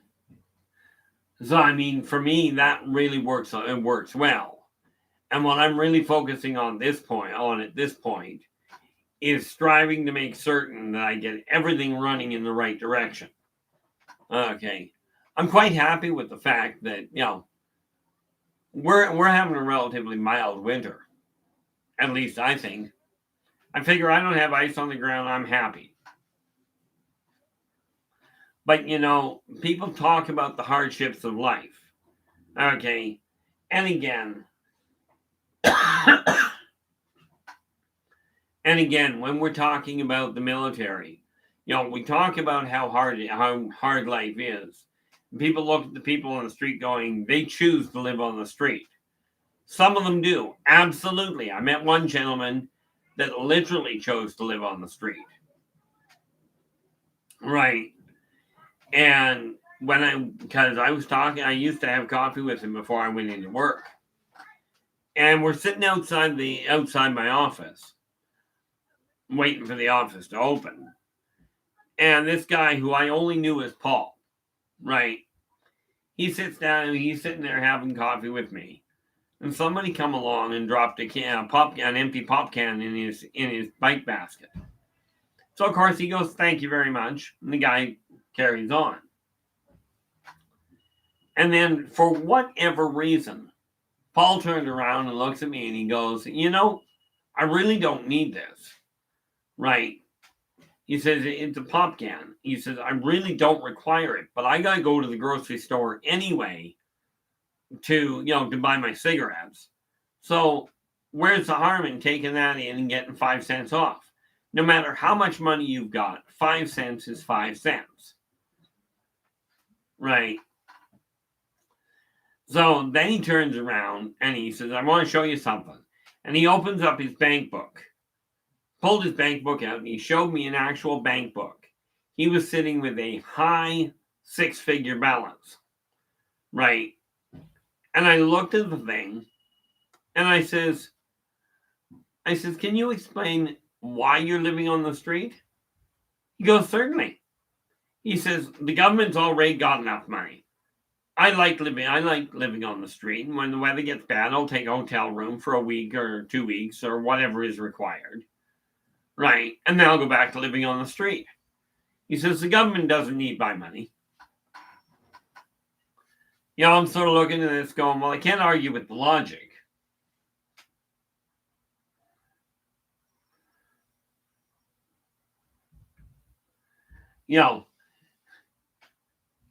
so I mean, for me, that really works. It works well. And what I'm really focusing on at this point is striving to make certain that I get everything running in the right direction. Okay, I'm quite happy with the fact that we're having a relatively mild winter. At least I think. I figure I don't have ice on the ground. I'm happy. But people talk about the hardships of life. Okay, and again, when we're talking about the military, we talk about how hard life is. People look at the people on the street going, they choose to live on the street. Some of them do, absolutely. I met one gentleman that literally chose to live on the street. Right. And because I used to have coffee with him before I went into work. And we're sitting outside my office, waiting for the office to open. And this guy who I only knew as Paul, right? He sits down and he's sitting there having coffee with me. And somebody come along and dropped an empty pop can in his bike basket. So of course he goes, "Thank you very much." And the guy carries on. And then for whatever reason, Paul turned around and looks at me and he goes, "I really don't need this." Right? He says, "It's a pop can." He says, "I really don't require it, but I got to go to the grocery store anyway to buy my cigarettes. So where's the harm in taking that in and getting 5 cents off? No matter how much money you've got, 5 cents is 5 cents." Right? So then he turns around and he says, "I want to show you something." And he opens up his bank book, pulled his bank book out, and he showed me an actual bank book. He was sitting with a high 6-figure balance. Right? And I looked at the thing and I says, "Can you explain why you're living on the street?" He goes, "Certainly." He says, "The government's already got enough money. I like living on the street, and when the weather gets bad, I'll take a hotel room for a week or 2 weeks or whatever is required. Right? And then I'll go back to living on the street." He says, "The government doesn't need my money." I'm sort of looking at this going, well, I can't argue with the logic. Yeah,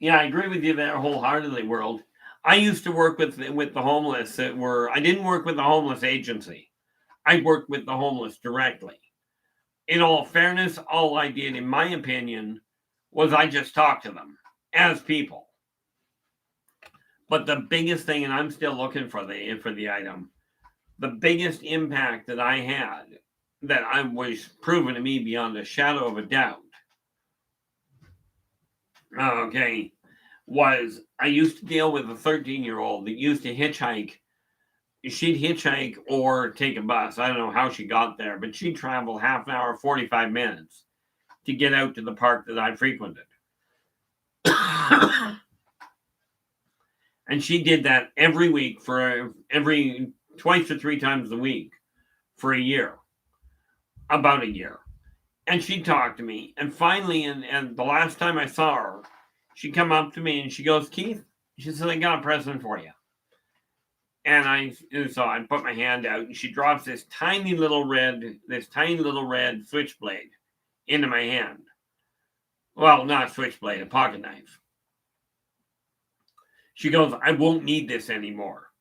I agree with you there wholeheartedly, World. I used to work with the homeless I didn't work with the homeless agency. I worked with the homeless directly. In all fairness, all I did, in my opinion, was I just talked to them as people. But the biggest thing, and I'm still looking for the item, the biggest impact that I had, that I was proven to me beyond a shadow of a doubt, okay, was I used to deal with a 13-year-old that used to hitchhike. She'd hitchhike or take a bus. I don't know how she got there, but she'd travel half an hour, 45 minutes to get out to the park that I frequented. And she did that every week every twice or 3 times a week for a year, about a year. And she'd talk to me. And finally, and the last time I saw her, she come up to me and she goes, "Keith," she said, "I got a present for you." And so I put my hand out and she drops this tiny little red switchblade into my hand. Well, not a switchblade, a pocket knife. She goes, "I won't need this anymore.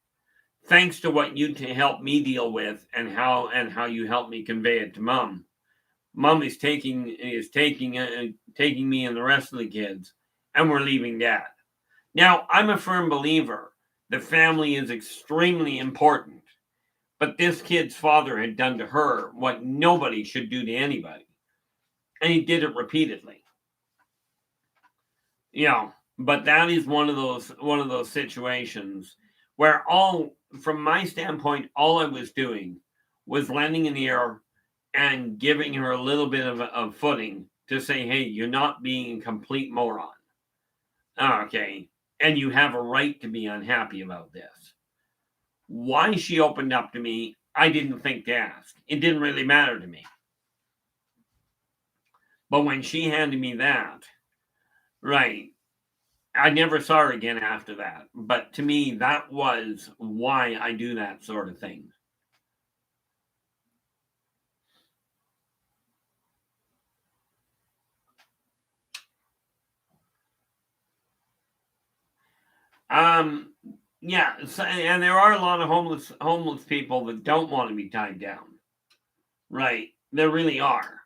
Thanks to what you helped me deal with and how you helped me convey it to Mom. Mom is taking me and the rest of the kids, and we're leaving Dad." Now, I'm a firm believer that family is extremely important, but this kid's father had done to her what nobody should do to anybody, and he did it repeatedly. But that is one of those situations where from my standpoint, all I was doing was lending an ear and giving her a little bit of footing to say, "Hey, you're not being a complete moron. Okay. And you have a right to be unhappy about this." Why she opened up to me, I didn't think to ask. It didn't really matter to me. But when she handed me that, right, I never saw her again after that. But to me, that was why I do that sort of thing. Yeah, so, and there are a lot of homeless people that don't want to be tied down. Right, there really are.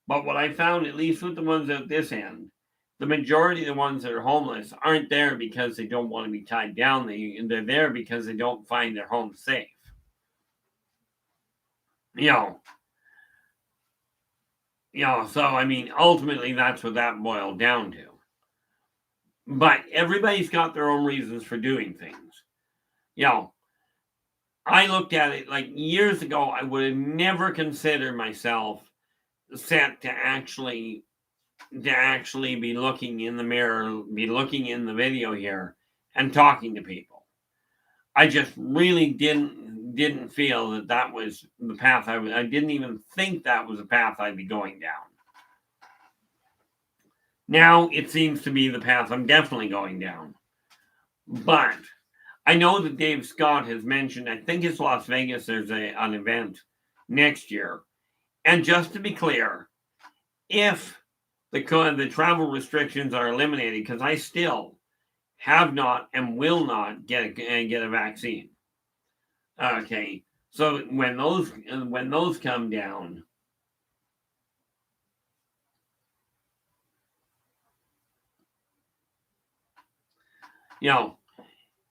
But what I found, at least with the ones at this end, the majority of the ones that are homeless aren't there because they don't want to be tied down. They're there because they don't find their home safe. So I mean, ultimately, that's what that boiled down to. But everybody's got their own reasons for doing things. You know, I looked at it like years ago. I would have never considered myself set to actually be looking in the mirror, be looking in the video here, and talking to people. I just really didn't feel that was the path I didn't even think that was the path I'd be going down. Now it seems to be the path I'm definitely going down. But I know that Dave Scott has mentioned, I think it's Las Vegas, there's an event next year. And just to be clear, if the travel restrictions are eliminated, because I still have not and will not get a vaccine. Okay, so when those come down,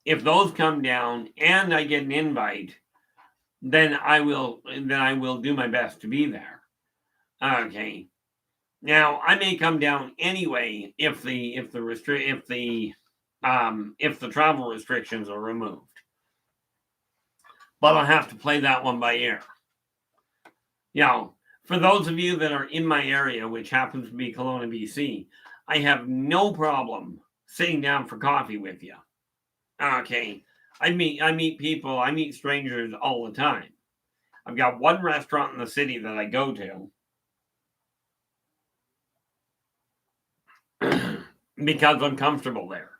if those come down and I get an invite, then I will do my best to be there. Okay. Now I may come down anyway if the travel restrictions are removed. But I'll have to play that one by ear. For those of you that are in my area, which happens to be Kelowna, BC, I have no problem sitting down for coffee with you. Okay. I meet people, I meet strangers all the time. I've got one restaurant in the city that I go to because I'm comfortable there.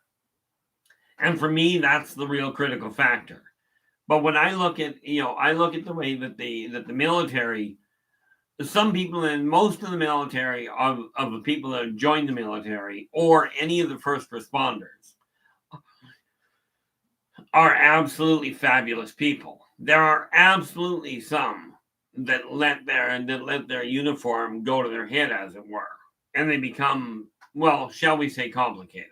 And for me, that's the real critical factor. But when I look at, the way that the military, some people and most of the military of the people that have joined the military or any of the first responders are absolutely fabulous people. There are absolutely some that let their uniform go to their head, as it were, and they become, well, shall we say, complicated.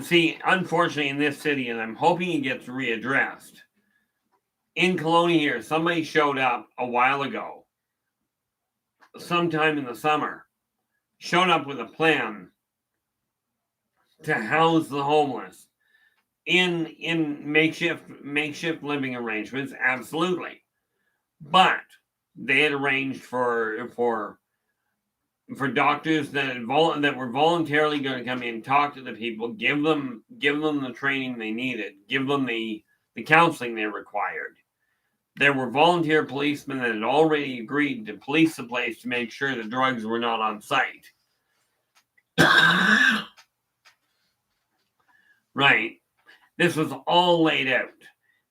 See, unfortunately, in this city, and I'm hoping it gets readdressed. In Kelowna here, somebody showed up a while ago, sometime in the summer, showed up with a plan to house the homeless in makeshift living arrangements. Absolutely. But they had arranged for doctors that were voluntarily going to come in, talk to the people, give them the training they needed, give them the counseling they required. There were volunteer policemen that had already agreed to police the place to make sure the drugs were not on site. Right. This was all laid out.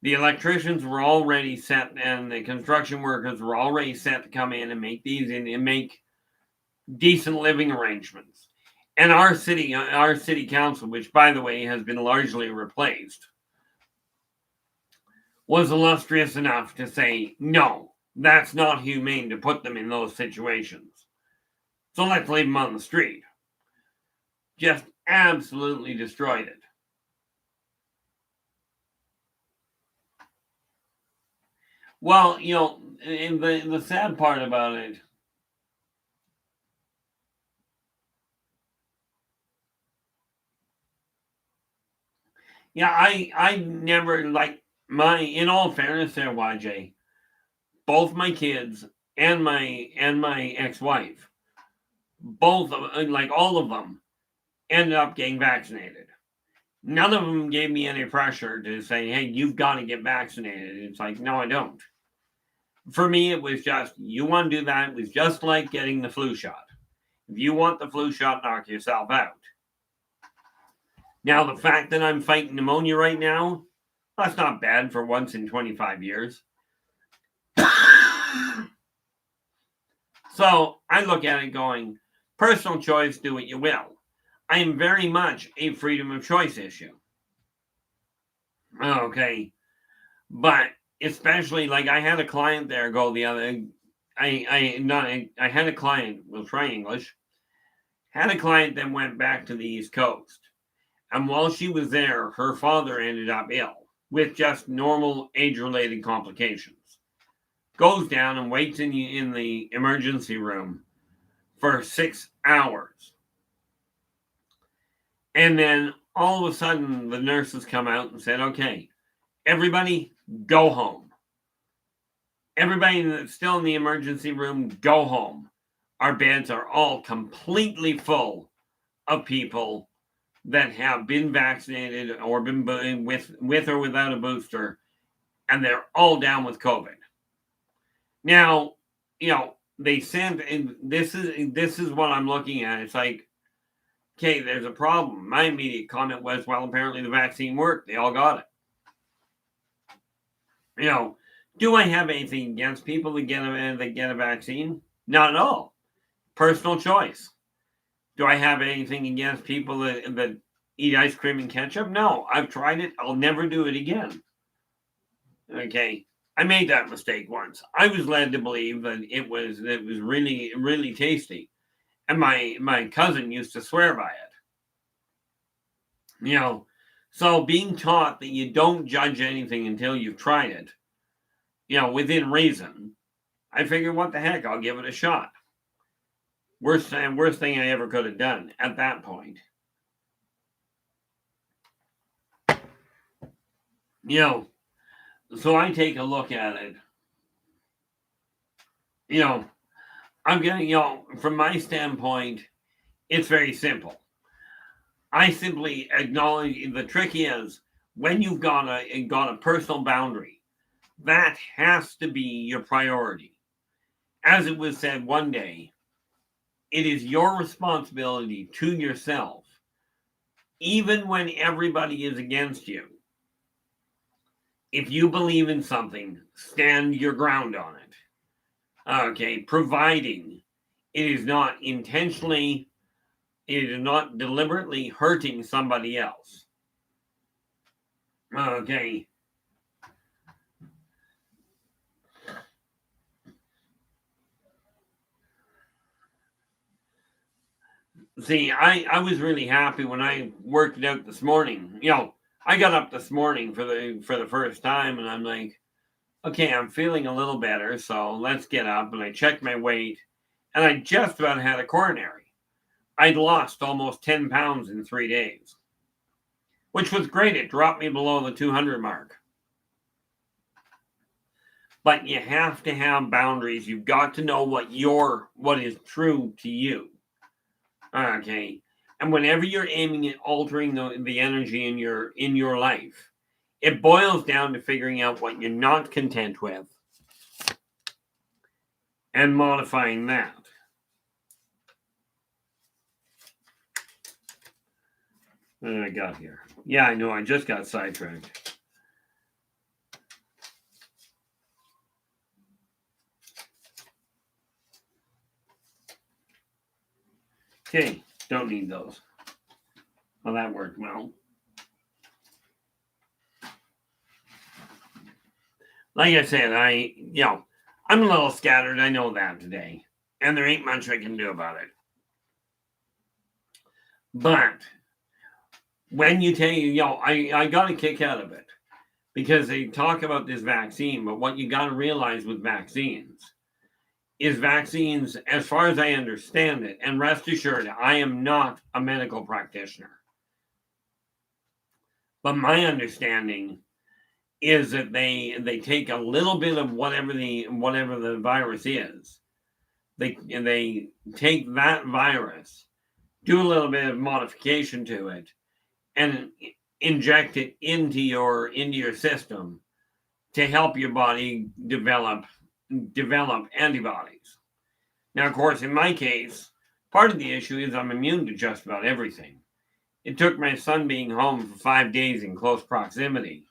The electricians were already set, and the construction workers were already set to come in and make decent living arrangements. And our city council, which by the way has been largely replaced, was illustrious enough to say, no, that's not humane to put them in those situations. So let's leave them on the street. Just absolutely destroyed it. Well, the sad part about it, I never, in all fairness there, YJ, both my kids and my ex-wife, both all of them ended up getting vaccinated. None of them gave me any pressure to say, hey, you've got to get vaccinated. It's like, no, I don't. For me, it was just, you want to do that. It was just like getting the flu shot. If you want the flu shot, knock yourself out. Now, the fact that I'm fighting pneumonia right now, that's not bad for once in 25 years. So I look at it going, personal choice, do what you will. I am very much a freedom of choice issue. Okay. But especially, I had a client there go the other, I had a client, we'll try English, had a client that went back to the East Coast. And while she was there, her father ended up ill with just normal age-related complications. goes down and waits in the emergency room for 6 hours. And then all of a sudden, the nurses come out and said, okay, everybody go home. Everybody that's still in the emergency room, go home. Our beds are all completely full of people that have been vaccinated or been with or without a booster, and they're all down with COVID. Now, they sent, and this is what I'm looking at. It's like, okay, there's a problem. My immediate comment was, well, apparently the vaccine worked. They all got it. Do I have anything against people that get a vaccine? Not at all. Personal choice. Do I have anything against people that eat ice cream and ketchup? No, I've tried it. I'll never do it again. Okay, I made that mistake once. I was led to believe that it was really, really tasty, and my cousin used to swear by it. So being taught that you don't judge anything until you've tried it, within reason, I figured, what the heck, I'll give it a shot. Worst thing I ever could have done at that point. So I take a look at it. I'm gonna, from my standpoint, it's very simple. I simply acknowledge the trick is when you've got a personal boundary, that has to be your priority. As it was said one day, it is your responsibility to yourself, even when everybody is against you. If you believe in something, stand your ground on it. Okay, providing it is not intentionally, it is not deliberately hurting somebody else. Okay. See, I was really happy when I worked it out this morning. I got up this morning for the first time, and I'm like, okay, I'm feeling a little better, so let's get up. And I checked my weight, and I just about had a coronary. I'd lost almost 10 pounds in 3 days, which was great. It dropped me below the 200 mark. But you have to have boundaries. You've got to know what is true to you. Okay. And whenever you're aiming at altering the energy in your life, it boils down to figuring out what you're not content with and modifying that. What did I got here? Yeah, I know. I just got sidetracked. Okay, don't need those. Well, that worked well. Like I said, I'm a little scattered. I know that today. And there ain't much I can do about it. But when you take, I got a kick out of it because they talk about this vaccine, but what you got to realize with vaccines, as far as I understand it, and rest assured, I am not a medical practitioner, but my understanding is that they take a little bit of whatever the virus is, they take that virus, do a little bit of modification to it, and inject it into your system to help your body develop antibodies. Now, of course, in my case, part of the issue is I'm immune to just about everything. It took my son being home for 5 days in close proximity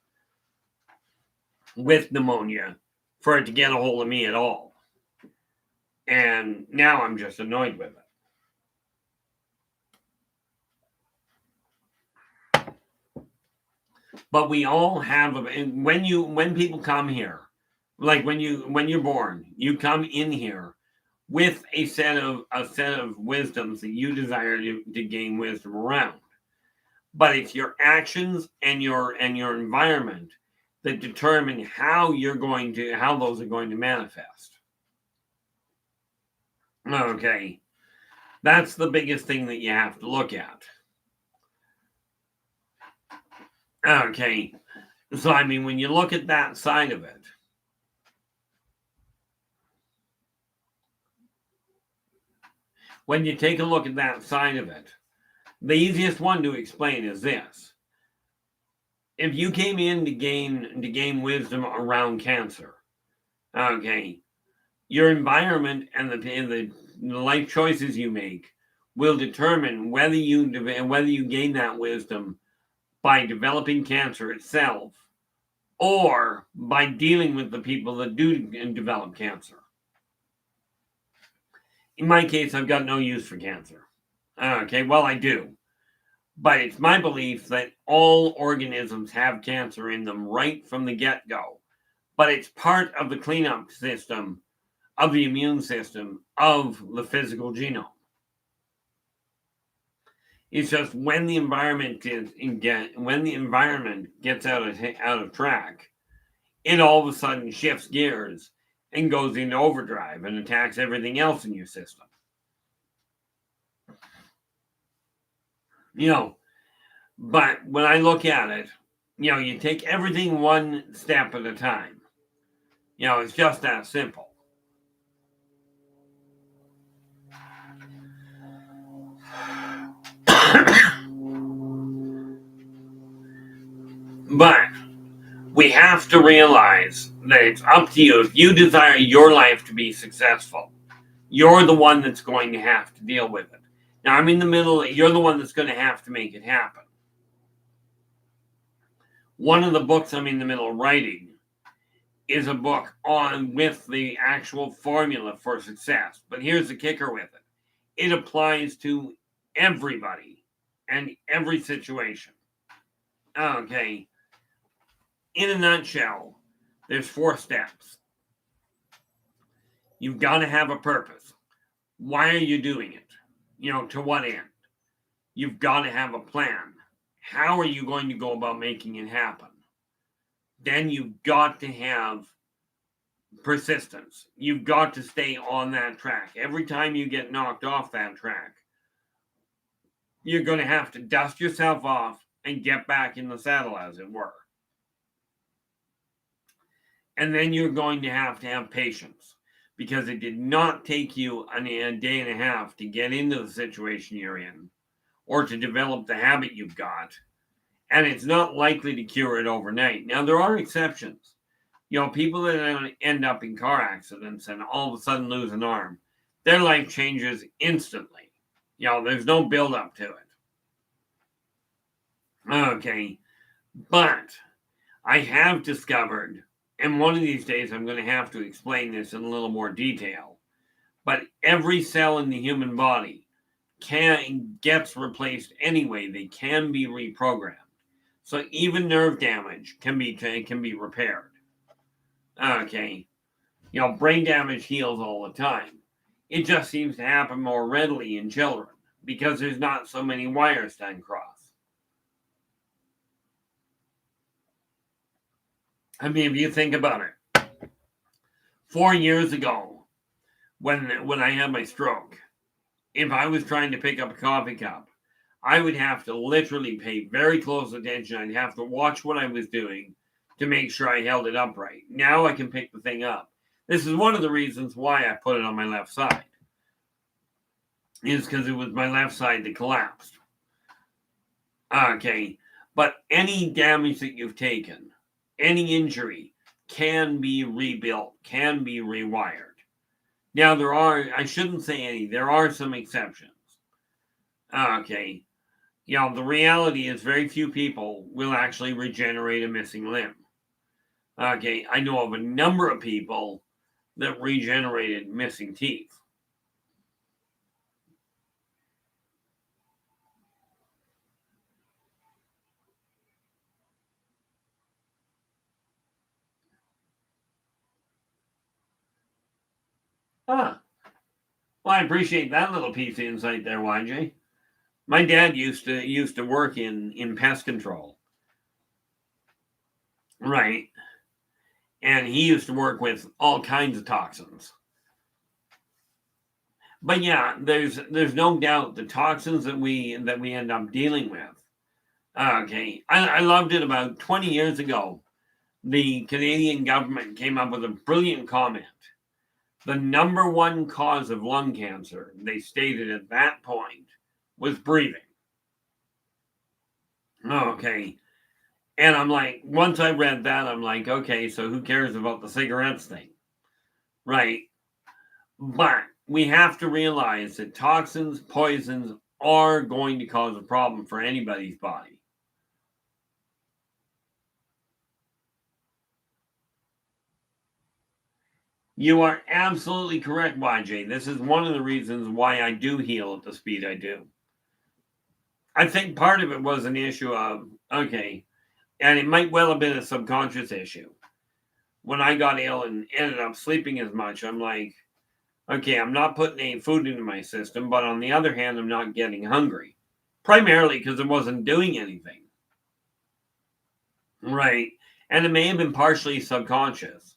with pneumonia for it to get a hold of me at all. And now I'm just annoyed with it. But we all have, and when people come here, like when you're born, you come in here with a set of wisdoms that you desire to gain wisdom around. But it's your actions and your environment that determine how those are going to manifest. Okay. That's the biggest thing that you have to look at. Okay. So, I mean, when you look at that side of it, when you take a look at that side of it, the easiest one to explain is this. If you came in to gain wisdom around cancer, okay, your environment and the life choices you make will determine whether you gain that wisdom by developing cancer itself or by dealing with the people that do develop cancer. In my case, I've got no use for cancer. Okay, well, I do. But it's my belief that all organisms have cancer in them right from the get-go. But it's part of the cleanup system of the immune system of the physical genome. It's just when the environment gets out of track, it all of a sudden shifts gears and goes into overdrive and attacks everything else in your system. But when I look at it, you take everything one step at a time. It's just that simple. But we have to realize that it's up to you. If you desire your life to be successful, you're the one that's going to have to deal with it. Now, I'm in the middle. You're the one that's going to have to make it happen. One of the books I'm in the middle of writing is a book with the actual formula for success. But here's the kicker with it. It applies to everybody and every situation. Okay. In a nutshell, there's 4 steps. You've got to have a purpose. Why are you doing it? To what end? You've got to have a plan. How are you going to go about making it happen? Then you've got to have persistence. You've got to stay on that track. Every time you get knocked off that track, you're going to have to dust yourself off and get back in the saddle, as it were. And then you're going to have patience, because it did not take you a day and a half to get into the situation you're in or to develop the habit you've got. And it's not likely to cure it overnight. Now, there are exceptions. People that end up in car accidents and all of a sudden lose an arm, their life changes instantly. There's no build up to it. Okay. But I have discovered, and one of these days I'm going to have to explain this in a little more detail, but every cell in the human body gets replaced anyway. They can be reprogrammed. So even nerve damage can be repaired. Okay. Brain damage heals all the time. It just seems to happen more readily in children because there's not so many wires to uncross. I mean, if you think about it, 4 years ago, when I had my stroke, if I was trying to pick up a coffee cup, I would have to literally pay very close attention. I'd have to watch what I was doing to make sure I held it upright. Now I can pick the thing up. This is one of the reasons why I put it on my left side. Is because it was my left side that collapsed. Okay, but any damage that you've taken, any injury, can be rebuilt, can be rewired. Now, I shouldn't say any, there are some exceptions. Okay. The reality is very few people will actually regenerate a missing limb. Okay. I know of a number of people that regenerated missing teeth. Well, I appreciate that little piece of insight there, YJ. My dad used to work in pest control. right? And he used to work with all kinds of toxins. But yeah, there's no doubt the toxins that we end up dealing with. Okay, I loved it about 20 years ago. The Canadian government came up with a brilliant comment. The number one cause of lung cancer, they stated at that point, was breathing. Okay. And I'm like, once I read that, I'm like, okay, so who cares about the cigarettes thing? Right. But we have to realize that toxins, poisons are going to cause a problem for anybody's body. You are absolutely correct, YJ. This is one of the reasons why I do heal at the speed I do. I think part of it was an issue of, okay, and it might well have been a subconscious issue. When I got ill and ended up sleeping as much, I'm like, okay, I'm not putting any food into my system, but on the other hand, I'm not getting hungry. Primarily because it wasn't doing anything. Right. And it may have been partially subconscious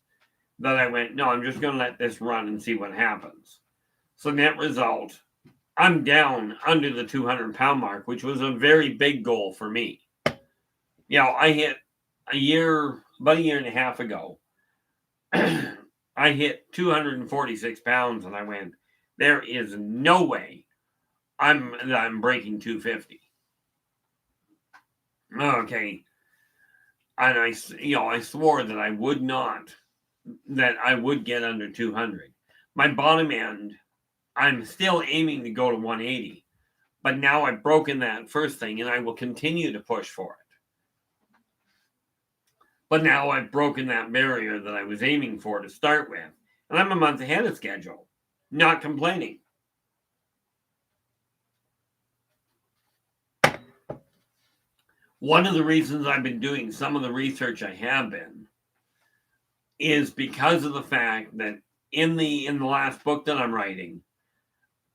that I went, no, I'm just going to let this run and see what happens. So, net result, I'm down under the 200-pound mark, which was a very big goal for me. You know, I hit about a year and a half ago, I hit 246 pounds and I went, there is no way I'm breaking 250. Okay. And I swore that I would get under 200. My bottom end, I'm still aiming to go to 180, but now I've broken that first thing and I will continue to push for it. But now I've broken that barrier that I was aiming for to start with, and I'm a month ahead of schedule. Not complaining. One of the reasons I've been doing some of the research I have been is because of the fact that in the last book that I'm writing,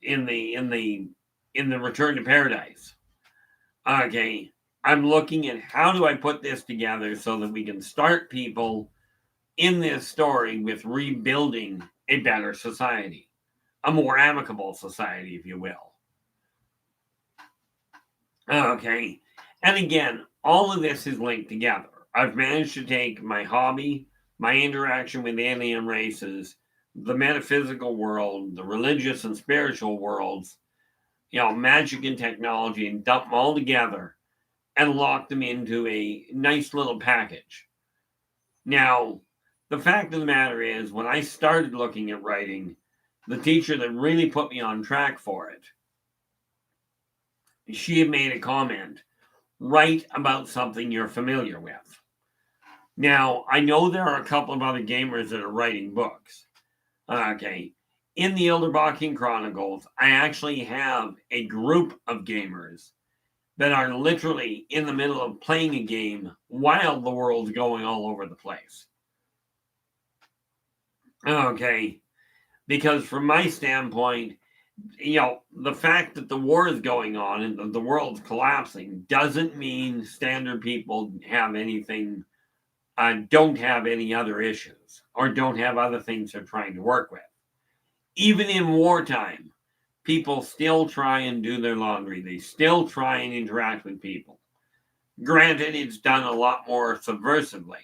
in the Return to Paradise, okay, I'm looking at how do I put this together so that we can start people in this story with rebuilding a better society, a more amicable society, if you will. Okay. And again, all of this is linked together. I've managed to take my hobby, my interaction with alien races, the metaphysical world, the religious and spiritual worlds, magic and technology, and dump them all together and lock them into a nice little package. Now, the fact of the matter is, when I started looking at writing, the teacher that really put me on track for it, she had made a comment, write about something you're familiar with. Now, I know there are a couple of other gamers that are writing books. Okay. In the Yldrbac Chronicles, I actually have a group of gamers that are literally in the middle of playing a game while the world's going all over the place. Okay. Because from my standpoint, the fact that the war is going on and the world's collapsing doesn't mean standard people have anything, don't have any other issues or don't have other things they're trying to work with. Even in wartime, people still try and do their laundry. They still try and interact with people. Granted, it's done a lot more subversively.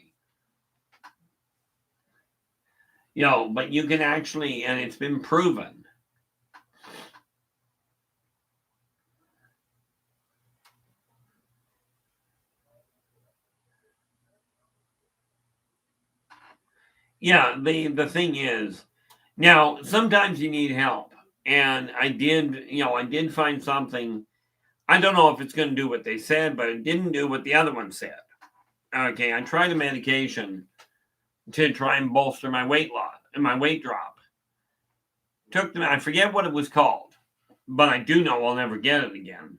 But you can actually, and it's been proven. Yeah, the thing is, now sometimes you need help. And I did find something. I don't know if it's going to do what they said, but it didn't do what the other one said. Okay, I tried a medication to try and bolster my weight loss and my weight drop. I forget what it was called, but I do know I'll never get it again.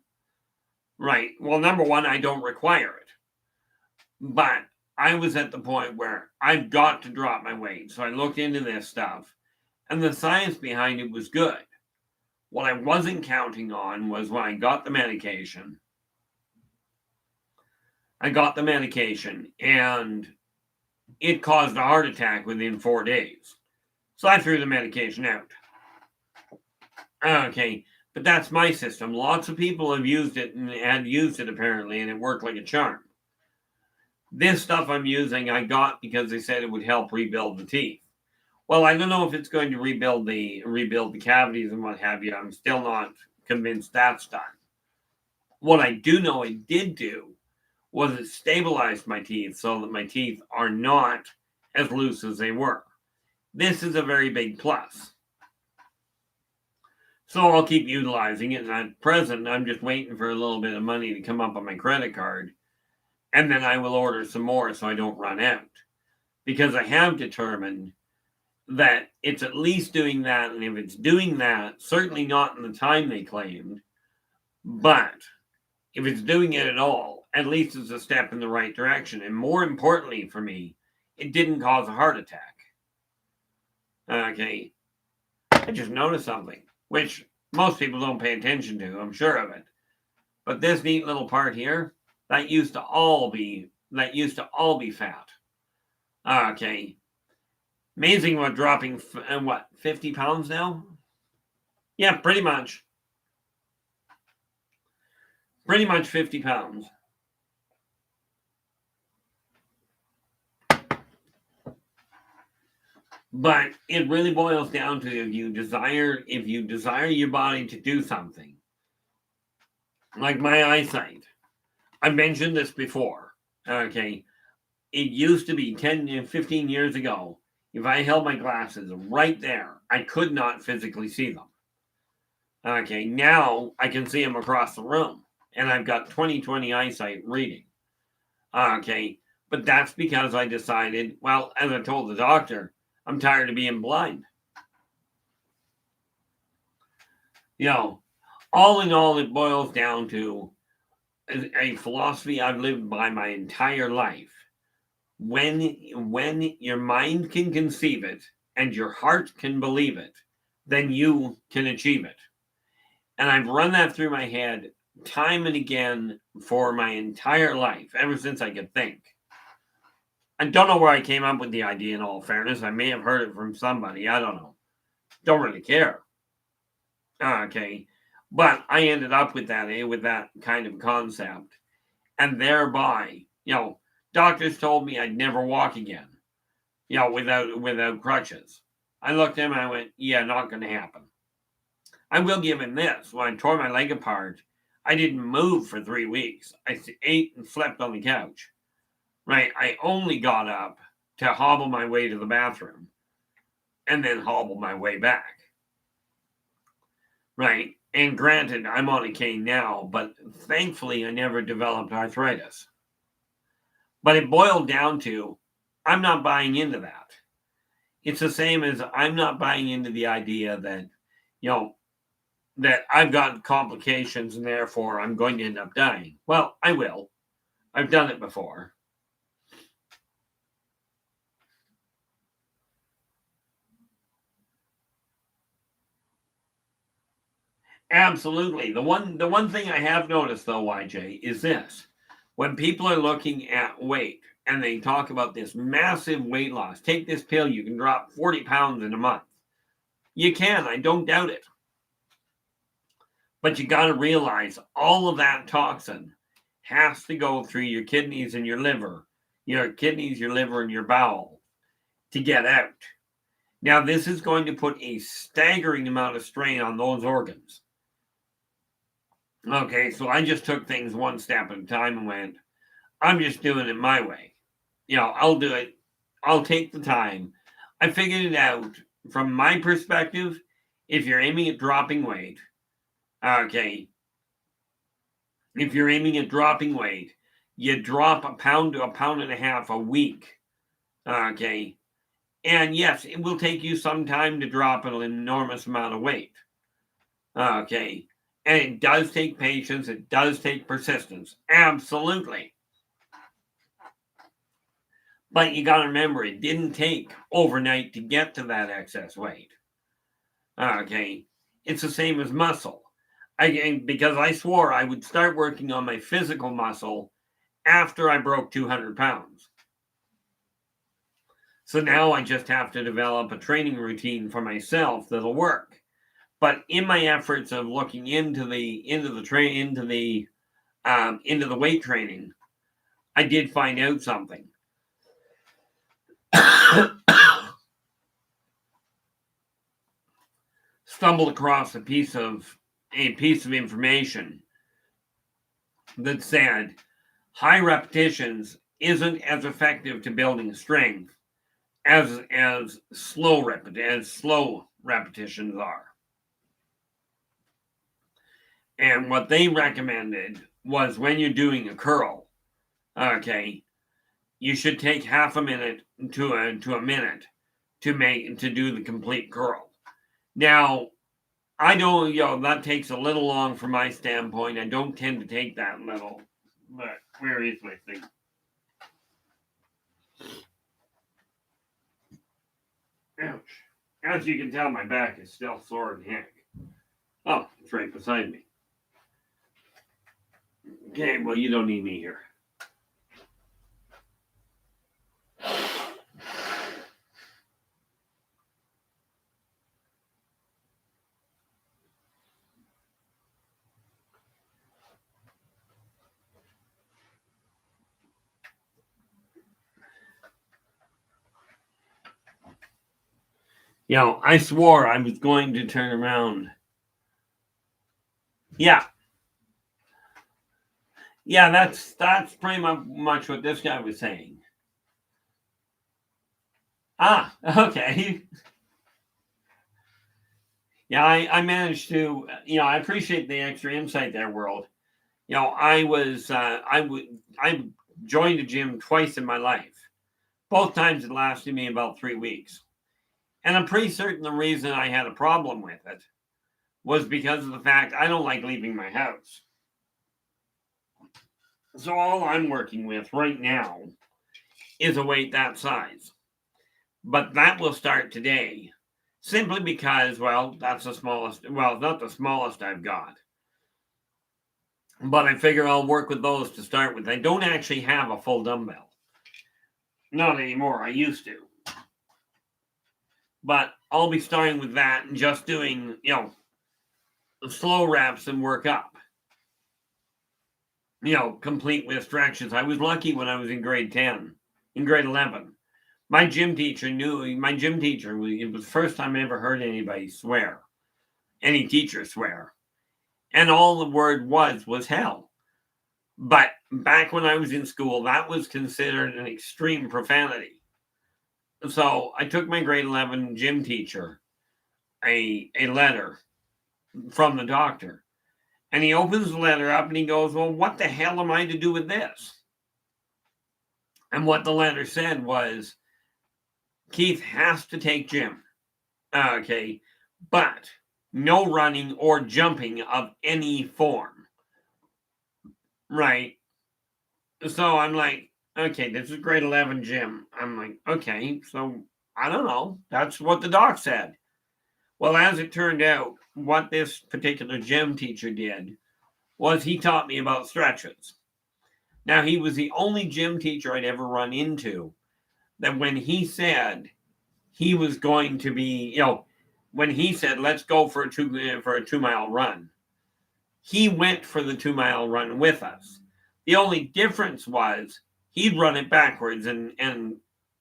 Right. Well, number one, I don't require it. But I was at the point where I've got to drop my weight. So I looked into this stuff, and the science behind it was good. What I wasn't counting on was when I got the medication. And it caused a heart attack within 4 days. So I threw the medication out. Okay, but that's my system. Lots of people have used it and had used it apparently, and it worked like a charm. This stuff I'm using, I got because they said it would help rebuild the teeth. Well, I don't know if it's going to rebuild the cavities and what have you. I'm still not convinced that's done. What I do know it did do was it stabilized my teeth so that my teeth are not as loose as they were. This is a very big plus. So I'll keep utilizing it. And at present, I'm just waiting for a little bit of money to come up on my credit card. And then I will order some more so I don't run out. Because I have determined that it's at least doing that. And if it's doing that, certainly not in the time they claimed. But if it's doing it at all, at least it's a step in the right direction. And more importantly for me, it didn't cause a heart attack. Okay. I just noticed something, which most people don't pay attention to, I'm sure of it. But this neat little part here, that used to all be fat. Okay. Amazing what dropping, 50 pounds now? Yeah, pretty much. Pretty much 50 pounds. But it really boils down to if you desire your body to do something. Like my eyesight. I mentioned this before. Okay. It used to be 10, 15 years ago. If I held my glasses right there, I could not physically see them. Okay. Now I can see them across the room. And I've got 20/20 eyesight reading. Okay. But that's because I decided, well, as I told the doctor, I'm tired of being blind. All in all, it boils down to a philosophy I've lived by my entire life. When your mind can conceive it and your heart can believe it, then you can achieve it. And I've run that through my head time and again for my entire life, ever since I could think. I don't know where I came up with the idea, in all fairness. I may have heard it from somebody. I don't know. Don't really care. Okay. But I ended up with that kind of concept. And thereby, doctors told me I'd never walk again, without crutches. I looked at him and I went, yeah, not going to happen. I will give him this. When I tore my leg apart, I didn't move for 3 weeks. I ate and slept on the couch. Right, I only got up to hobble my way to the bathroom and then hobble my way back. Right, and granted, I'm on a cane now, but thankfully I never developed arthritis. But it boiled down to, I'm not buying into that. It's the same as I'm not buying into the idea that, that I've got complications and therefore I'm going to end up dying. Well, I will. I've done it before. Absolutely. The one thing I have noticed though, YJ, is this. When people are looking at weight and they talk about this massive weight loss, take this pill, you can drop 40 pounds in a month. You can, I don't doubt it. But you got to realize all of that toxin has to go through your kidneys and your liver, your liver, and your bowel to get out. Now, this is going to put a staggering amount of strain on those organs. Okay, so I just took things one step at a time and went, I'm just doing it my way. I'll do it. I'll take the time. I figured it out from my perspective. If you're aiming at dropping weight, okay, if you're aiming at dropping weight, you drop a pound to a pound and a half a week. Okay. And yes, it will take you some time to drop an enormous amount of weight. Okay. And it does take patience. It does take persistence. Absolutely. But you got to remember, it didn't take overnight to get to that excess weight. Okay. It's the same as muscle. Because I swore I would start working on my physical muscle after I broke 200 pounds. So now I just have to develop a training routine for myself that'll work. But in my efforts of looking into the weight training, I did find out something. Stumbled across a piece of information that said high repetitions isn't as effective to building strength as slow repetitions are. And what they recommended was when you're doing a curl, okay, you should take half a minute to a minute to do the complete curl. Now, I don't, that takes a little long from my standpoint. I don't tend to take that little, but where is my thing? Ouch. As you can tell, my back is still sore and heck. Oh, it's right beside me. Okay, well, you don't need me here. I swore I was going to turn around. Yeah. Yeah, that's pretty much what this guy was saying. Ah, okay. Yeah, I managed to, I appreciate the extra insight there, World. I joined a gym twice in my life. Both times it lasted me about 3 weeks. And I'm pretty certain the reason I had a problem with it was because of the fact I don't like leaving my house. So all I'm working with right now is a weight that size. But that will start today simply because, well, that's the smallest, well, not the smallest I've got. But I figure I'll work with those to start with. I don't actually have a full dumbbell. Not anymore. I used to. But I'll be starting with that and just doing, slow reps and work up. Complete with stretches. I was lucky when I was in grade 10, in grade 11. My gym teacher, it was the first time I ever heard anybody swear, any teacher swear. And all the word was hell. But back when I was in school, that was considered an extreme profanity. So I took my grade 11 gym teacher a letter from the doctor. And he opens the letter up and he goes, well, what the hell am I to do with this? And what the letter said was, Keith has to take gym. Okay. But no running or jumping of any form. Right. So I'm like, okay, this is grade 11 gym. I'm like, okay, so I don't know. That's what the doc said. Well, as it turned out, what this particular gym teacher did was he taught me about stretches. Now, he was the only gym teacher I'd ever run into that when he said he was going to be, when he said, let's go for a 2-mile run, he went for the 2-mile run with us. The only difference was he'd run it backwards and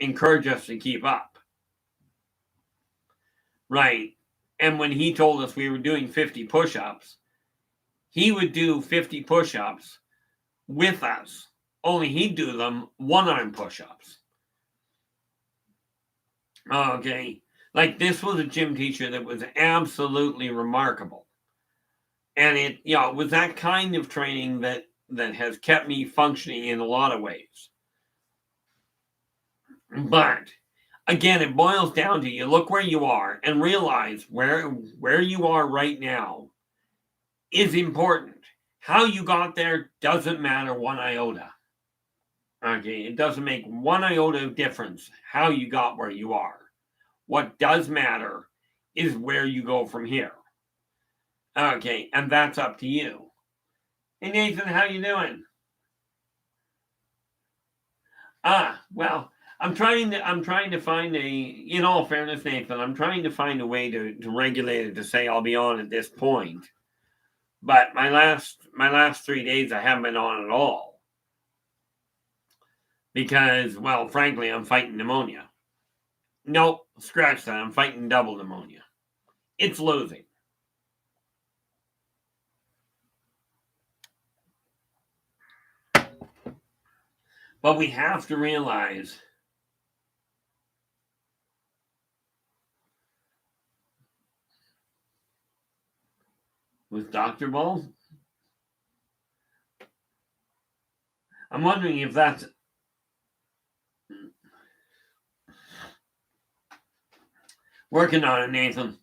encourage us to keep up. Right. And when he told us we were doing 50 push-ups, he would do 50 push-ups with us. Only he'd do them one-arm push-ups. Okay. Like this was a gym teacher that was absolutely remarkable. And it was that kind of training that has kept me functioning in a lot of ways. But again, it boils down to you look where you are and realize where you are right now is important. How you got there doesn't matter one iota. Okay, it doesn't make one iota of difference how you got where you are. What does matter is where you go from here. Okay, and that's up to you. Hey Nathan, how you doing? Well, I'm trying to find a, in all fairness, Nathan, I'm trying to find a way to regulate it to say I'll be on at this point. But my last 3 days I haven't been on at all. Because, well, frankly, I'm fighting pneumonia. Nope, scratch that. I'm fighting double pneumonia. It's losing. But we have to realize with Dr. Ball, I'm wondering if that's working on it, Nathan.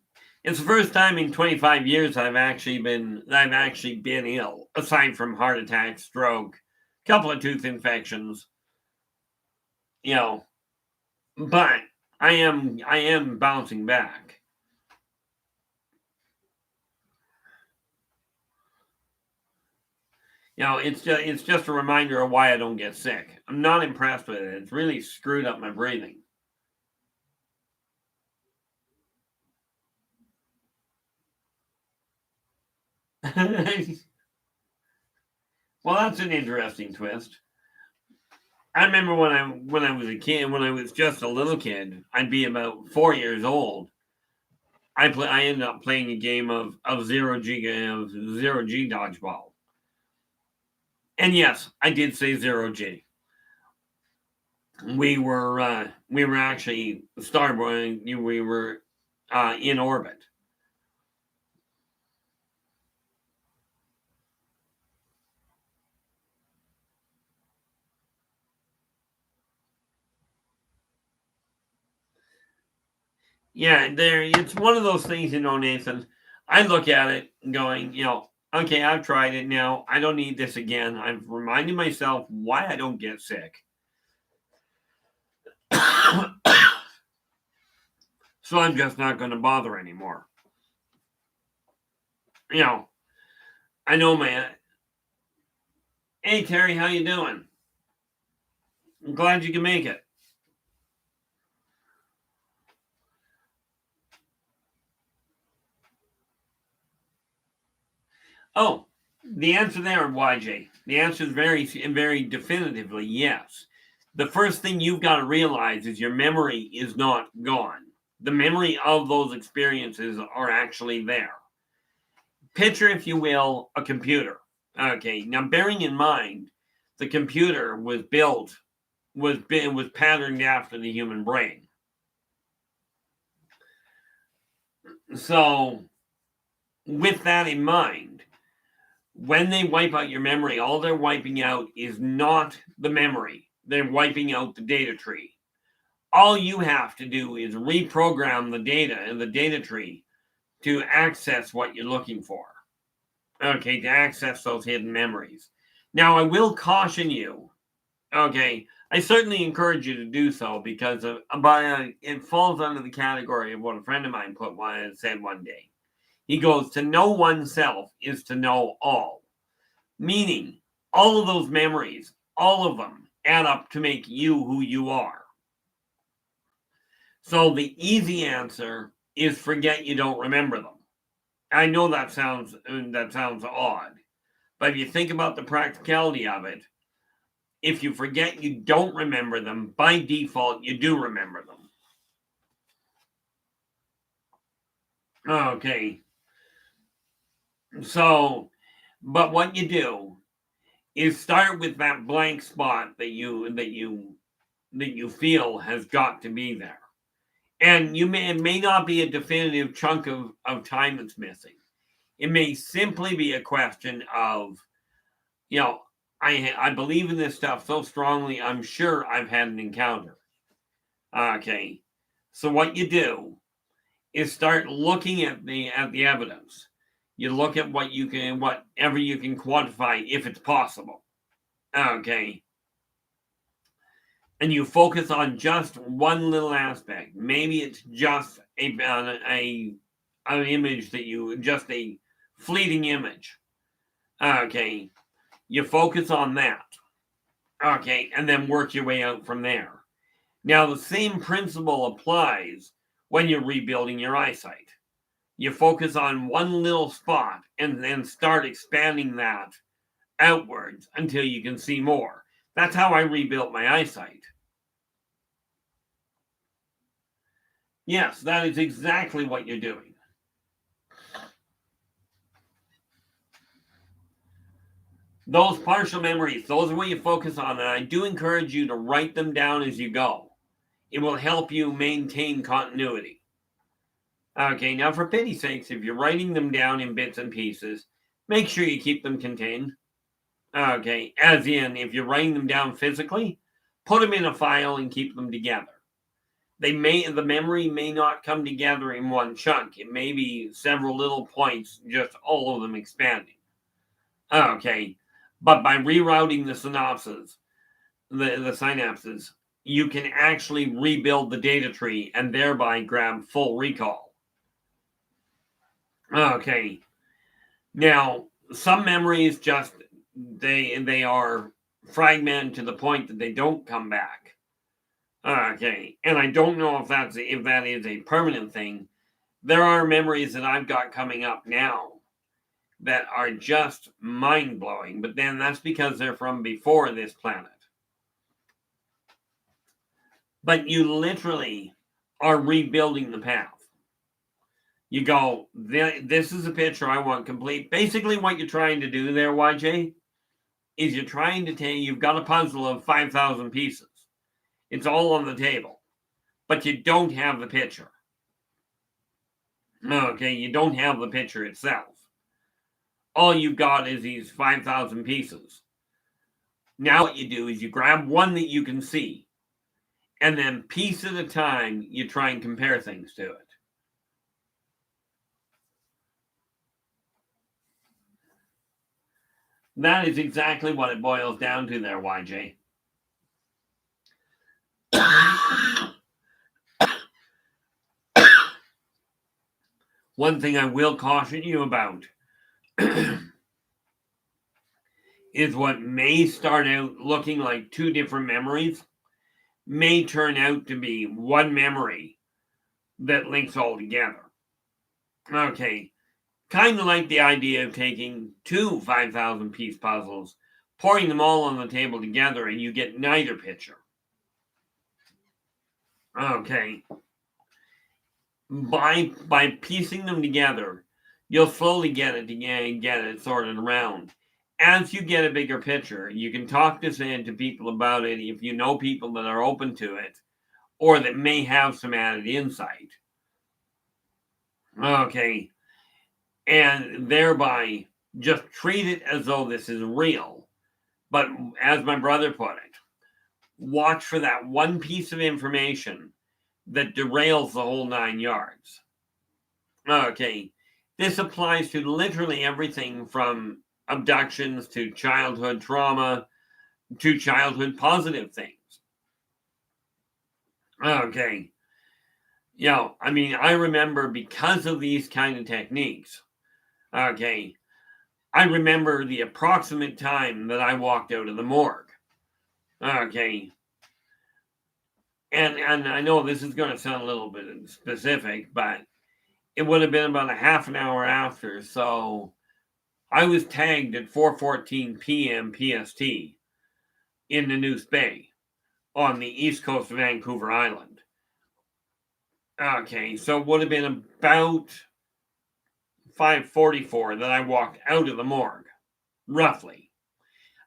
It's the first time in 25 years I've actually been ill, aside from heart attack, stroke, couple of tooth infections. But I am bouncing back. It's just a reminder of why I don't get sick. I'm not impressed with it. It's really screwed up my breathing. Well, that's an interesting twist. I remember when I was a kid, when I was just a little kid, I'd be about 4 years old. I ended up playing a game of zero G dodgeball, and yes, I did say 0G. We were actually starboard. We were in orbit. Yeah, it's one of those things, Nathan. I look at it going, okay, I've tried it now. I don't need this again. I've reminded myself why I don't get sick. So I'm just not going to bother anymore. I know, man. Hey, Terry, how you doing? I'm glad you can make it. Oh, the answer there, YJ. The answer is very, very definitively yes. The first thing you've got to realize is your memory is not gone. The memory of those experiences are actually there. Picture, if you will, a computer. Okay, now bearing in mind, the computer was patterned after the human brain. So, with that in mind, when they wipe out your memory, all they're wiping out is not the memory. They're wiping out the data tree. All you have to do is reprogram the data in the data tree to access what you're looking for. Okay, to access those hidden memories. Now, I will caution you. Okay, I certainly encourage you to do so because it falls under the category of what a friend of mine said one day. He goes, to know oneself is to know all. Meaning, all of those memories, all of them add up to make you who you are. So the easy answer is forget you don't remember them. I know that sounds odd, but if you think about the practicality of it, if you forget you don't remember them, by default you do remember them. Okay. So, but what you do is start with that blank spot that you feel has got to be there. And it may not be a definitive chunk of time that's missing. It may simply be a question of, I believe in this stuff so strongly, I'm sure I've had an encounter. Okay. So what you do is start looking at the evidence. You look at whatever you can quantify if it's possible. Okay. And you focus on just one little aspect. Maybe it's just an image just a fleeting image. Okay. You focus on that. Okay. And then work your way out from there. Now, the same principle applies when you're rebuilding your eyesight. You focus on one little spot and then start expanding that outwards until you can see more. That's how I rebuilt my eyesight. Yes, that is exactly what you're doing. Those partial memories, those are what you focus on, and I do encourage you to write them down as you go. It will help you maintain continuity. Okay, now for pity's sakes, if you're writing them down in bits and pieces, make sure you keep them contained. Okay, as in, if you're writing them down physically, put them in a file and keep them together. The memory may not come together in one chunk. It may be several little points, just all of them expanding. Okay, but by rerouting the synapses, the synapses, you can actually rebuild the data tree and thereby grab full recall. Okay, now some memories just they are fragmented to the point that they don't come back. Okay, and I don't know if that is a permanent thing. There are memories that I've got coming up now that are just mind-blowing, but then that's because they're from before this planet. But you literally are rebuilding the path. You go, this is a picture I want complete. Basically, what you're trying to do there, YJ, is you're trying to take, you've got a puzzle of 5,000 pieces. It's all on the table, but you don't have the picture. Okay, you don't have the picture itself. All you've got is these 5,000 pieces. Now what you do is you grab one that you can see, and then piece at a time, you try and compare things to it. That is exactly what it boils down to there, YJ. One thing I will caution you about is what may start out looking like two different memories may turn out to be one memory that links all together. Okay, kind of like the idea of taking two 5,000 piece puzzles, pouring them all on the table together, and you get neither picture. Okay. By piecing them together, you'll slowly get it sorted around. As you get a bigger picture, you can talk to people about it if you know people that are open to it or that may have some added insight. Okay. And thereby just treat it as though this is real. But as my brother put it, watch for that one piece of information that derails the whole 9 yards. Okay, this applies to literally everything from abductions to childhood trauma to childhood positive things. Okay, I remember because of these kind of techniques, okay, I remember the approximate time that I walked out of the morgue. Okay, and I know this is going to sound a little bit specific, but it would have been about a half an hour after. So I was tagged at 4:14 p.m. PST in the Noose Bay on the east coast of Vancouver Island. Okay, so it would have been about 5:44 that I walked out of the morgue, roughly.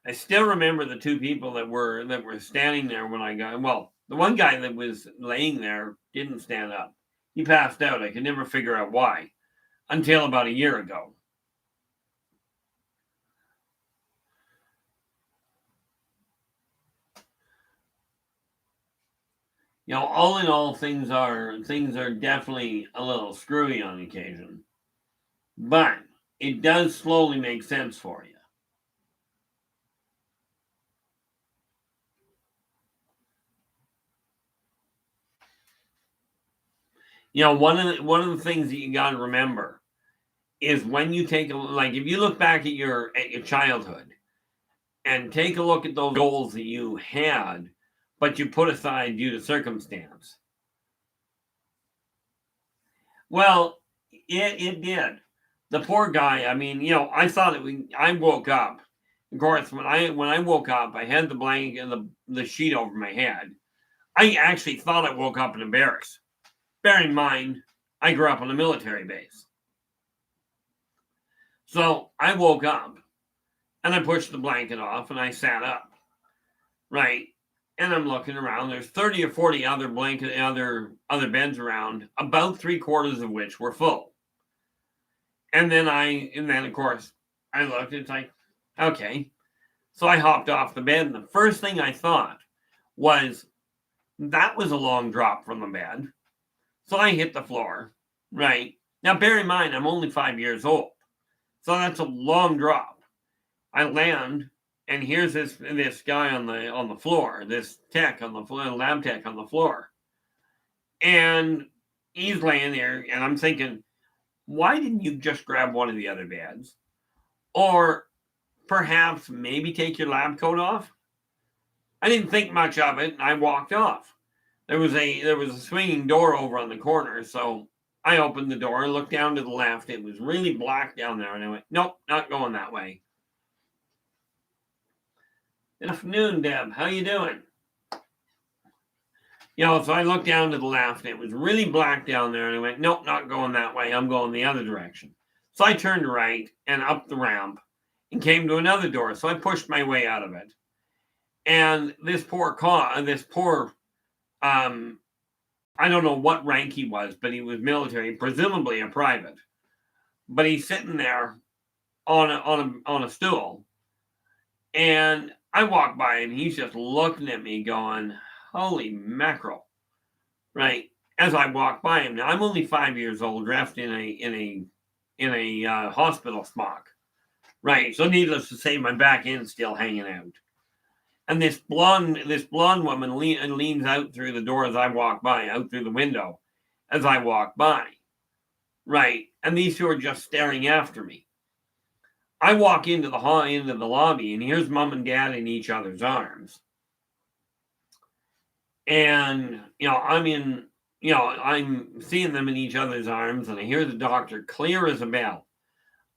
I still remember the two people that were standing there when I got. Well, the one guy that was laying there didn't stand up. He passed out. I could never figure out why until about a year ago. All in all, things are definitely a little screwy on occasion, but it does slowly make sense for you. One of the things that you got to remember is when you take if you look back at your childhood and take a look at those goals that you had but you put aside due to circumstance. Well, it did. The poor guy, I mean, I thought I woke up. Of course, when I woke up, I had the blanket and the sheet over my head. I actually thought I woke up in a barracks. Bear in mind, I grew up on a military base. So I woke up and I pushed the blanket off and I sat up. Right. And I'm looking around. There's 30 or 40 other beds around, about 3/4 of which were full. And then of course I looked, it's like, okay. So I hopped off the bed, and the first thing I thought was that was a long drop from the bed. So I hit the floor. Right. Now bear in mind I'm only 5 years old. So that's a long drop. I land, and here's this guy on the floor, this tech on the floor, lab tech on the floor. And he's laying there, and I'm thinking, why didn't you just grab one of the other beds? Or perhaps maybe take your lab coat off? I didn't think much of it, and I walked off. There was a swinging door over on the corner, so I opened the door, looked down to the left. It was really black down there, and I went, nope, not going that way. Good afternoon, Deb. How you doing? So I looked down to the left. It was really black down there, and I went, nope, not going that way. I'm going the other direction. So I turned right and up the ramp and came to another door. So I pushed my way out of it. And this poor I don't know what rank he was, but he was military, presumably a private. But he's sitting there on a stool, and I walk by and he's just looking at me going, holy mackerel. Right. As I walk by him. Now I'm only 5 years old, dressed in a hospital smock. Right. So needless to say, my back end's still hanging out. And this blonde woman leans out through the door as I walk by, out through the window as I walk by. Right. And these two are just staring after me. I walk into the lobby, and here's mom and dad in each other's arms. And, I'm seeing them in each other's arms, and I hear the doctor clear as a bell.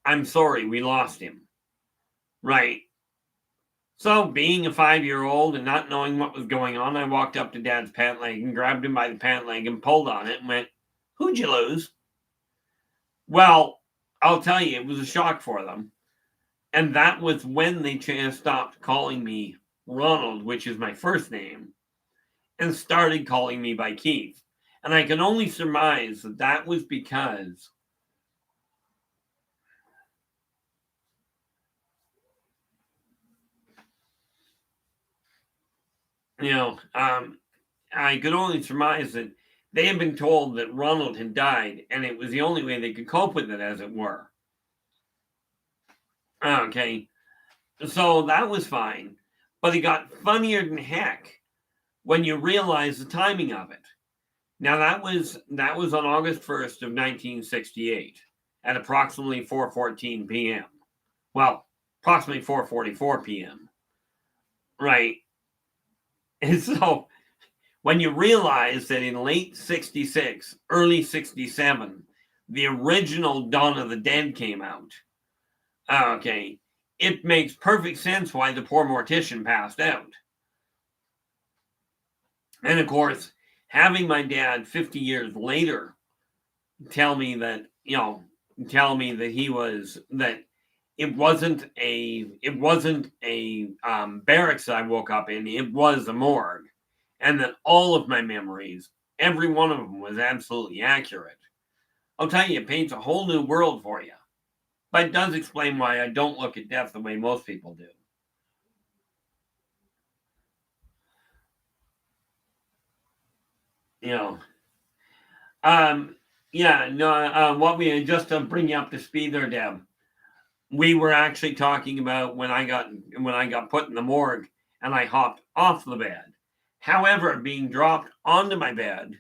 I'm sorry, we lost him. Right. So being a 5-year-old and not knowing what was going on, I walked up to dad's pant leg and grabbed him by the pant leg and pulled on it and went, who'd you lose? Well, I'll tell you, it was a shock for them. And that was when they stopped calling me Ronald, which is my first name, and started calling me by Keith. And I can only surmise that was because I could only surmise that they had been told that Ronald had died, and it was the only way they could cope with it, as it were. Okay. So that was fine. But it got funnier than heck when you realize the timing of it. Now that was on August 1st of 1968 at approximately 4:14 p.m. Well, approximately 4:44 p.m. Right. And so when you realize that in late 66, early 67, the original Dawn of the Dead came out, okay, it makes perfect sense why the poor mortician passed out. And of course, having my dad 50 years later tell me that it wasn't a barracks I woke up in, it was a morgue, and that all of my memories, every one of them, was absolutely accurate. I'll tell you, it paints a whole new world for you. But it does explain why I don't look at death the way most people do. What we just to bring you up to speed there, Deb. We were actually talking about when I got put in the morgue and I hopped off the bed. However, being dropped onto my bed,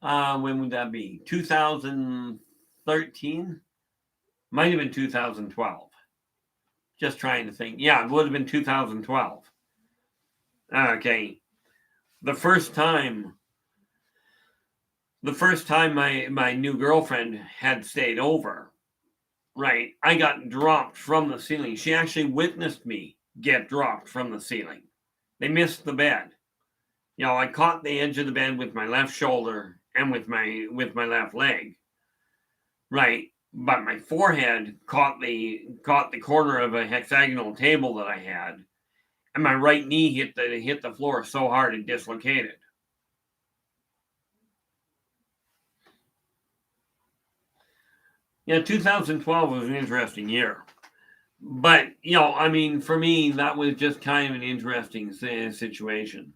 when would that be? 2013? Might have been 2012. Just trying to think. Yeah, it would have been 2012. Okay. The first time my new girlfriend had stayed over, right, I got dropped from the ceiling. She actually witnessed me get dropped from the ceiling. They missed the bed. I caught the edge of the bed with my left shoulder and with my left leg. Right. But my forehead caught the corner of a hexagonal table that I had, and my right knee hit the floor so hard it dislocated. Yeah, 2012 was an interesting year. But, for me, that was just kind of an interesting situation.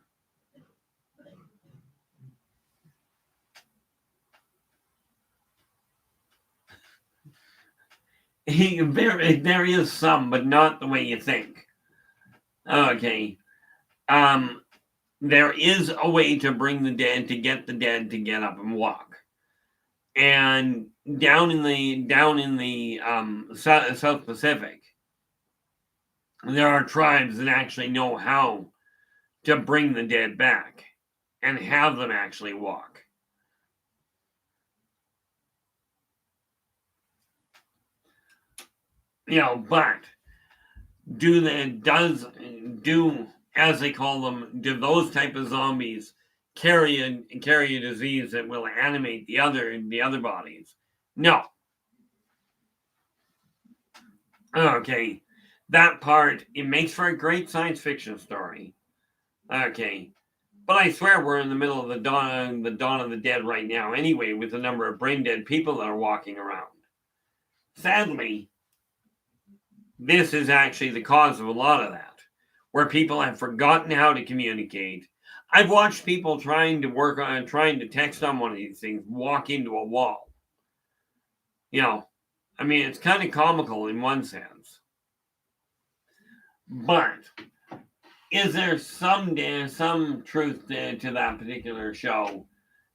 There is some, but not the way you think. Okay. There is a way to bring the dead, to get the dead to get up and walk. And down in the South Pacific, there are tribes that actually know how to bring the dead back and have them actually walk. But as they call them, do those type of zombies carry a disease that will animate the other bodies? No. Okay. That part, it makes for a great science fiction story. Okay. But I swear we're in the middle of the dawn of the dead right now anyway, with the number of brain dead people that are walking around. Sadly, this is actually the cause of a lot of that, where people have forgotten how to communicate. I've watched people trying to text on one of these things walk into a wall. It's kind of comical in one sense. But is there some truth to that particular show?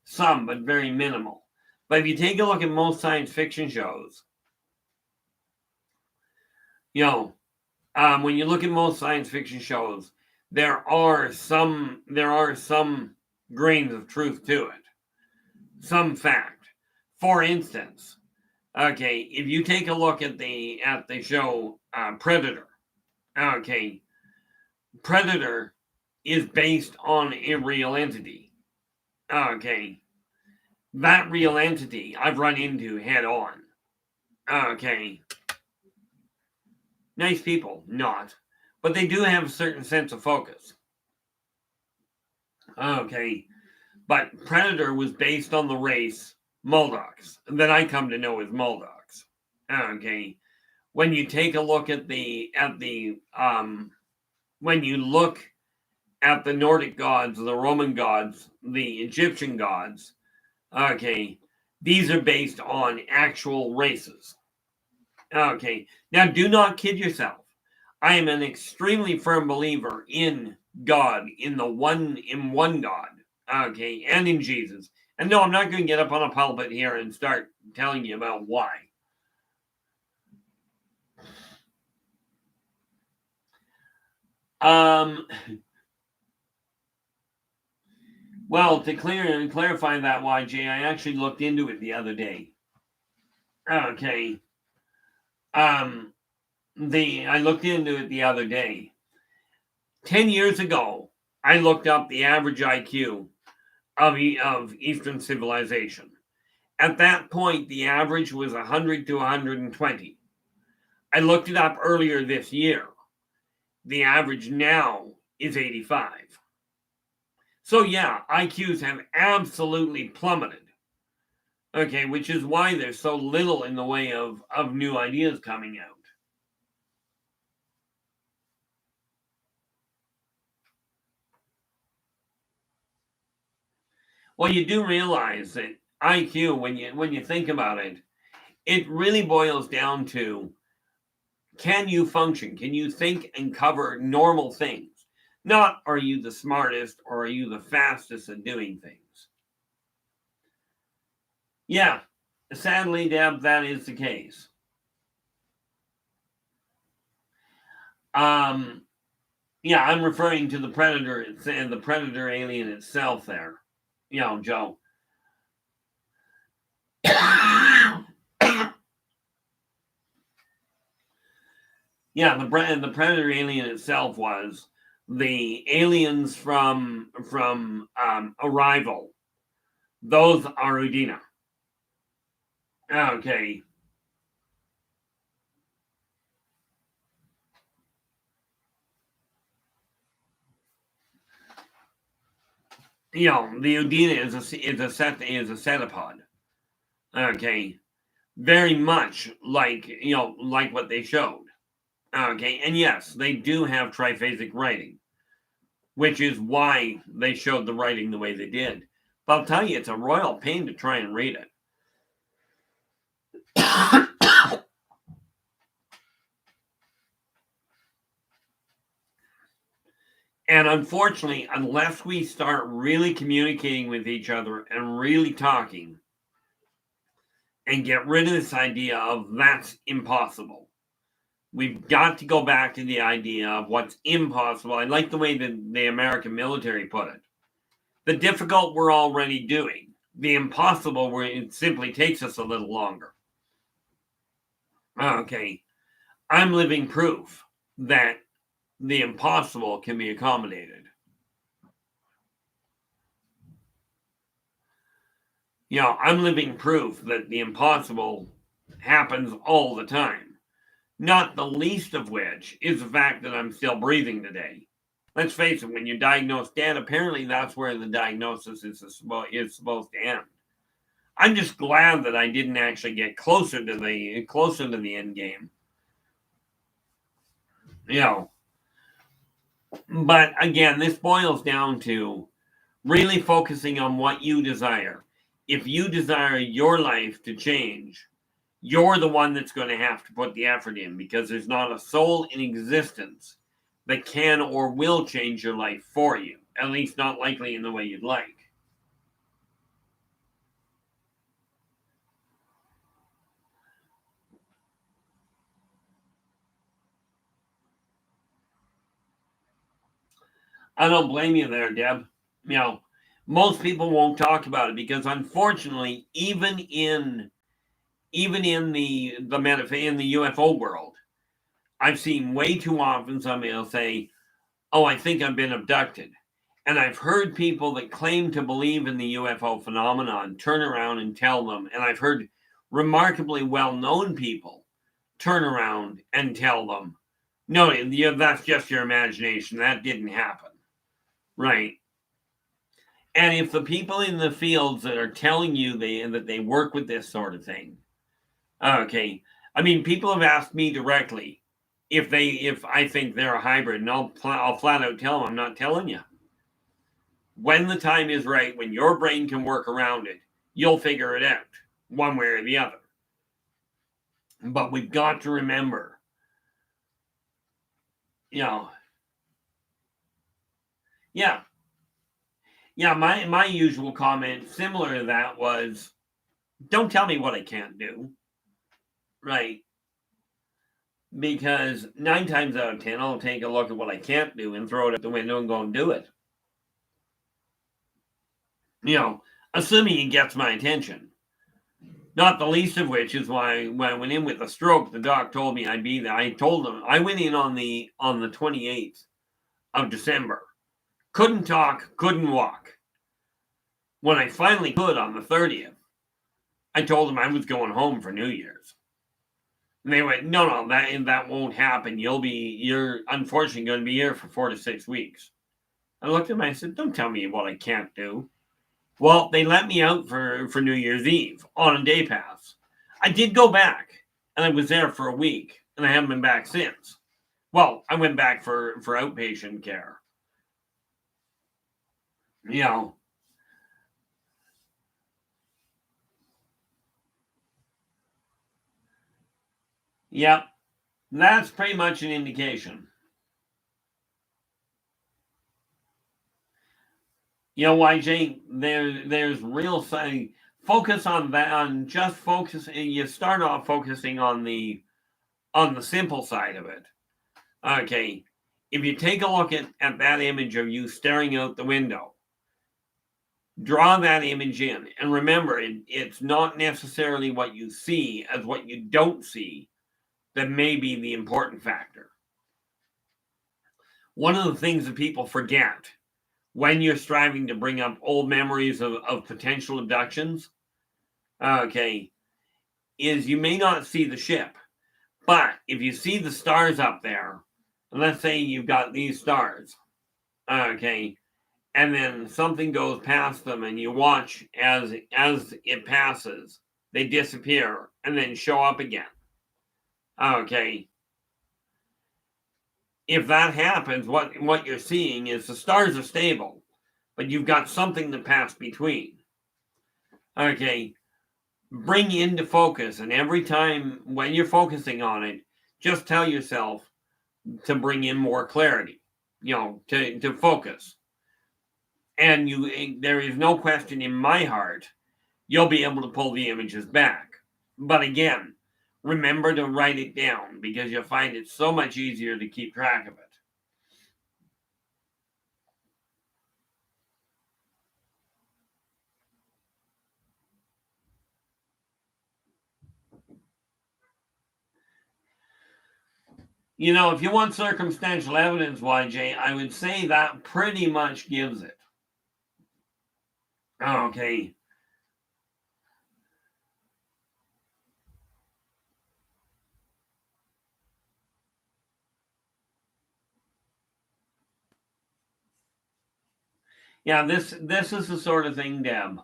Some, but very minimal. But if you take a look at most science fiction shows, when you look at most science fiction shows, there are some grains of truth to it, some fact. For instance, okay, if you take a look at the show Predator, okay, Predator is based on a real entity. Okay, that real entity I've run into head on. Okay. Nice people, not. But they do have a certain sense of focus. Okay. But Predator was based on the race Muldocs, that I come to know as Muldocs. Okay. When you take a look at when you look at the Nordic gods, the Roman gods, the Egyptian gods, okay, these are based on actual races. Okay. Now, do not kid yourself. I am an extremely firm believer in God, in one God, okay, and in Jesus. And no, I'm not going to get up on a pulpit here and start telling you about why. Well, to clarify that why, Jay, I actually looked into it the other day. Okay. I looked into it the other day. 10 years ago, I looked up the average IQ of Eastern civilization. At that point, the average was 100 to 120. I looked it up earlier this year. The average now is 85. So yeah, IQs have absolutely plummeted. Okay, which is why there's so little in the way of new ideas coming out. Well, you do realize that IQ, when you think about it, it really boils down to, can you function? Can you think and cover normal things? Not, are you the smartest or are you the fastest at doing things? Yeah, sadly, Deb, that is the case. Yeah, I'm referring to the predator and the predator alien itself there. Joe. Yeah, the predator alien itself was the aliens from Arrival. Those are Udina. Okay. The Udina is a cephalopod. Okay. Very much like what they showed. Okay, and yes, they do have triphasic writing, which is why they showed the writing the way they did. But I'll tell you, it's a royal pain to try and read it. And unfortunately, unless we start really communicating with each other and really talking and get rid of this idea of that's impossible, we've got to go back to the idea of what's impossible. I like the way that the American military put it. The difficult we're already doing. The impossible, where it simply takes us a little longer. Okay. I'm living proof that the impossible can be accommodated. I'm living proof that the impossible happens all the time. Not the least of which is the fact that I'm still breathing today. Let's face it, when you're diagnosed dead, apparently that's where the diagnosis is supposed to end. I'm just glad that I didn't actually get closer to the end game. But again, this boils down to really focusing on what you desire. If you desire your life to change, you're the one that's going to have to put the effort in, because there's not a soul in existence that can or will change your life for you, at least not likely in the way you'd like. I don't blame you there, Deb. Most people won't talk about it because, unfortunately, even in the in the UFO world, I've seen way too often somebody will say, "Oh, I think I've been abducted," and I've heard people that claim to believe in the UFO phenomenon turn around and tell them, and I've heard remarkably well-known people turn around and tell them, "No, that's just your imagination. That didn't happen." Right. And if the people in the fields that are telling you that they work with this sort of thing, okay, I mean, people have asked me directly if I think they're a hybrid, and I'll flat out tell them I'm not telling you. When the time is right, when your brain can work around it, you'll figure it out one way or the other. But we've got to remember, you know, yeah, yeah. My usual comment, similar to that, was, "Don't tell me what I can't do." Right. Because 9 times out of 10, I'll take a look at what I can't do and throw it out the window and go and do it. Assuming it gets my attention. Not the least of which is why when I went in with a stroke, the doc told me I'd be there. I told him I went in on the 28th of December. Couldn't talk, couldn't walk. When I finally could on the 30th, I told them I was going home for New Year's. And they went, "No, that won't happen. You're unfortunately going to be here for 4 to 6 weeks." I looked at him and I said, "Don't tell me what I can't do." Well, they let me out for New Year's Eve on a day pass. I did go back, and I was there for a week, and I haven't been back since. Well, I went back for outpatient care. You know, yep, that's pretty much an indication. YJ, there's real focus on that, on just focus. You start off focusing on the simple side of it. Okay, if you take a look at that image of you staring out the window, draw that image in. And remember, it's not necessarily what you see as what you don't see that may be the important factor. One of the things that people forget when you're striving to bring up old memories of potential abductions, okay, is you may not see the ship, but if you see the stars up there, let's say you've got these stars, okay, and then something goes past them and you watch as it passes, they disappear and then show up again. Okay. If that happens, what you're seeing is the stars are stable, but you've got something to pass between. Okay. Bring into focus, and every time when you're focusing on it, just tell yourself to bring in more clarity, to focus. And there is no question in my heart, you'll be able to pull the images back. But again, remember to write it down because you'll find it so much easier to keep track of it. If you want circumstantial evidence, YJ, I would say that pretty much gives it. Okay. Yeah, this is the sort of thing, Deb.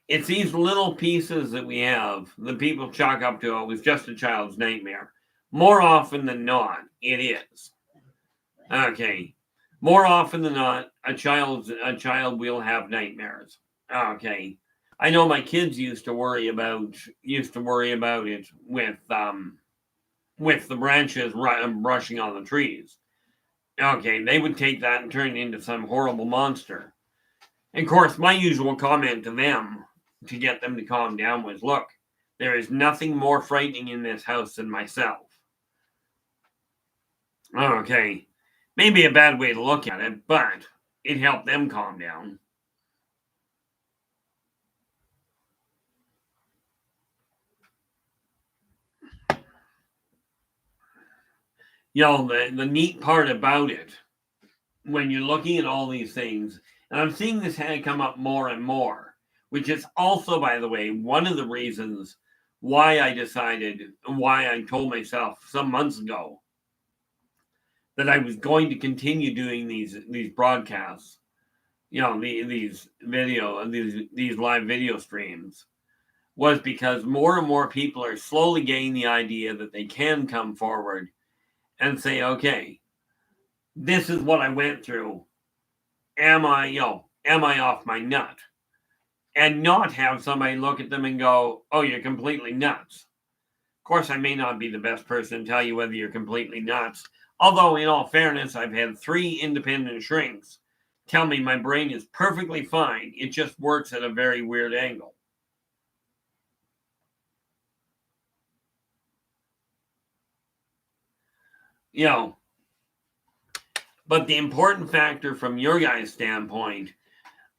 It's these little pieces that we have that people chalk up to it was just a child's nightmare. More often than not, it is. Okay. More often than not, a child will have nightmares. Okay. I know my kids used to worry about it with the branches brushing on the trees. Okay, they would take that and turn it into some horrible monster. And of course, my usual comment to them to get them to calm down was, look, there is nothing more frightening in this house than myself. Okay, maybe a bad way to look at it, but it helped them calm down. The neat part about it, when you're looking at all these things, and I'm seeing this come up more and more, which is also, by the way, one of the reasons why I told myself some months ago that I was going to continue doing these broadcasts, these live video streams, was because more and more people are slowly getting the idea that they can come forward and say, okay, this is what I went through. Am I off my nut? And not have somebody look at them and go, oh, you're completely nuts. Of course, I may not be the best person to tell you whether you're completely nuts. Although, in all fairness, I've had 3 independent shrinks tell me my brain is perfectly fine. It just works at a very weird angle. But the important factor from your guys' standpoint,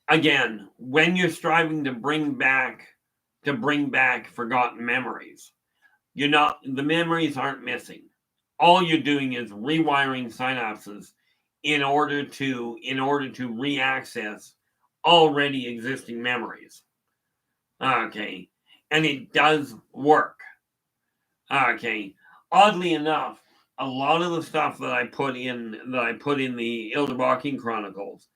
again, when you're striving to bring back forgotten memories, the memories aren't missing. All you're doing is rewiring synapses in order to re-access already existing memories. Okay. And it does work. Okay. Oddly enough, a lot of the stuff that I put in the Yldrbac Chronicles,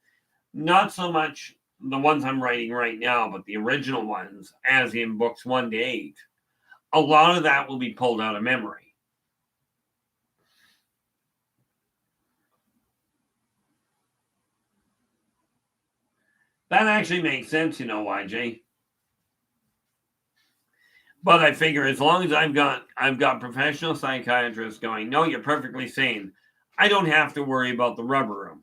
not so much the ones I'm writing right now, but the original ones, as in books 1 to 8, a lot of that will be pulled out of memory. That actually makes sense, YJ. But I figure as long as I've got professional psychiatrists going, no, you're perfectly sane, I don't have to worry about the rubber room.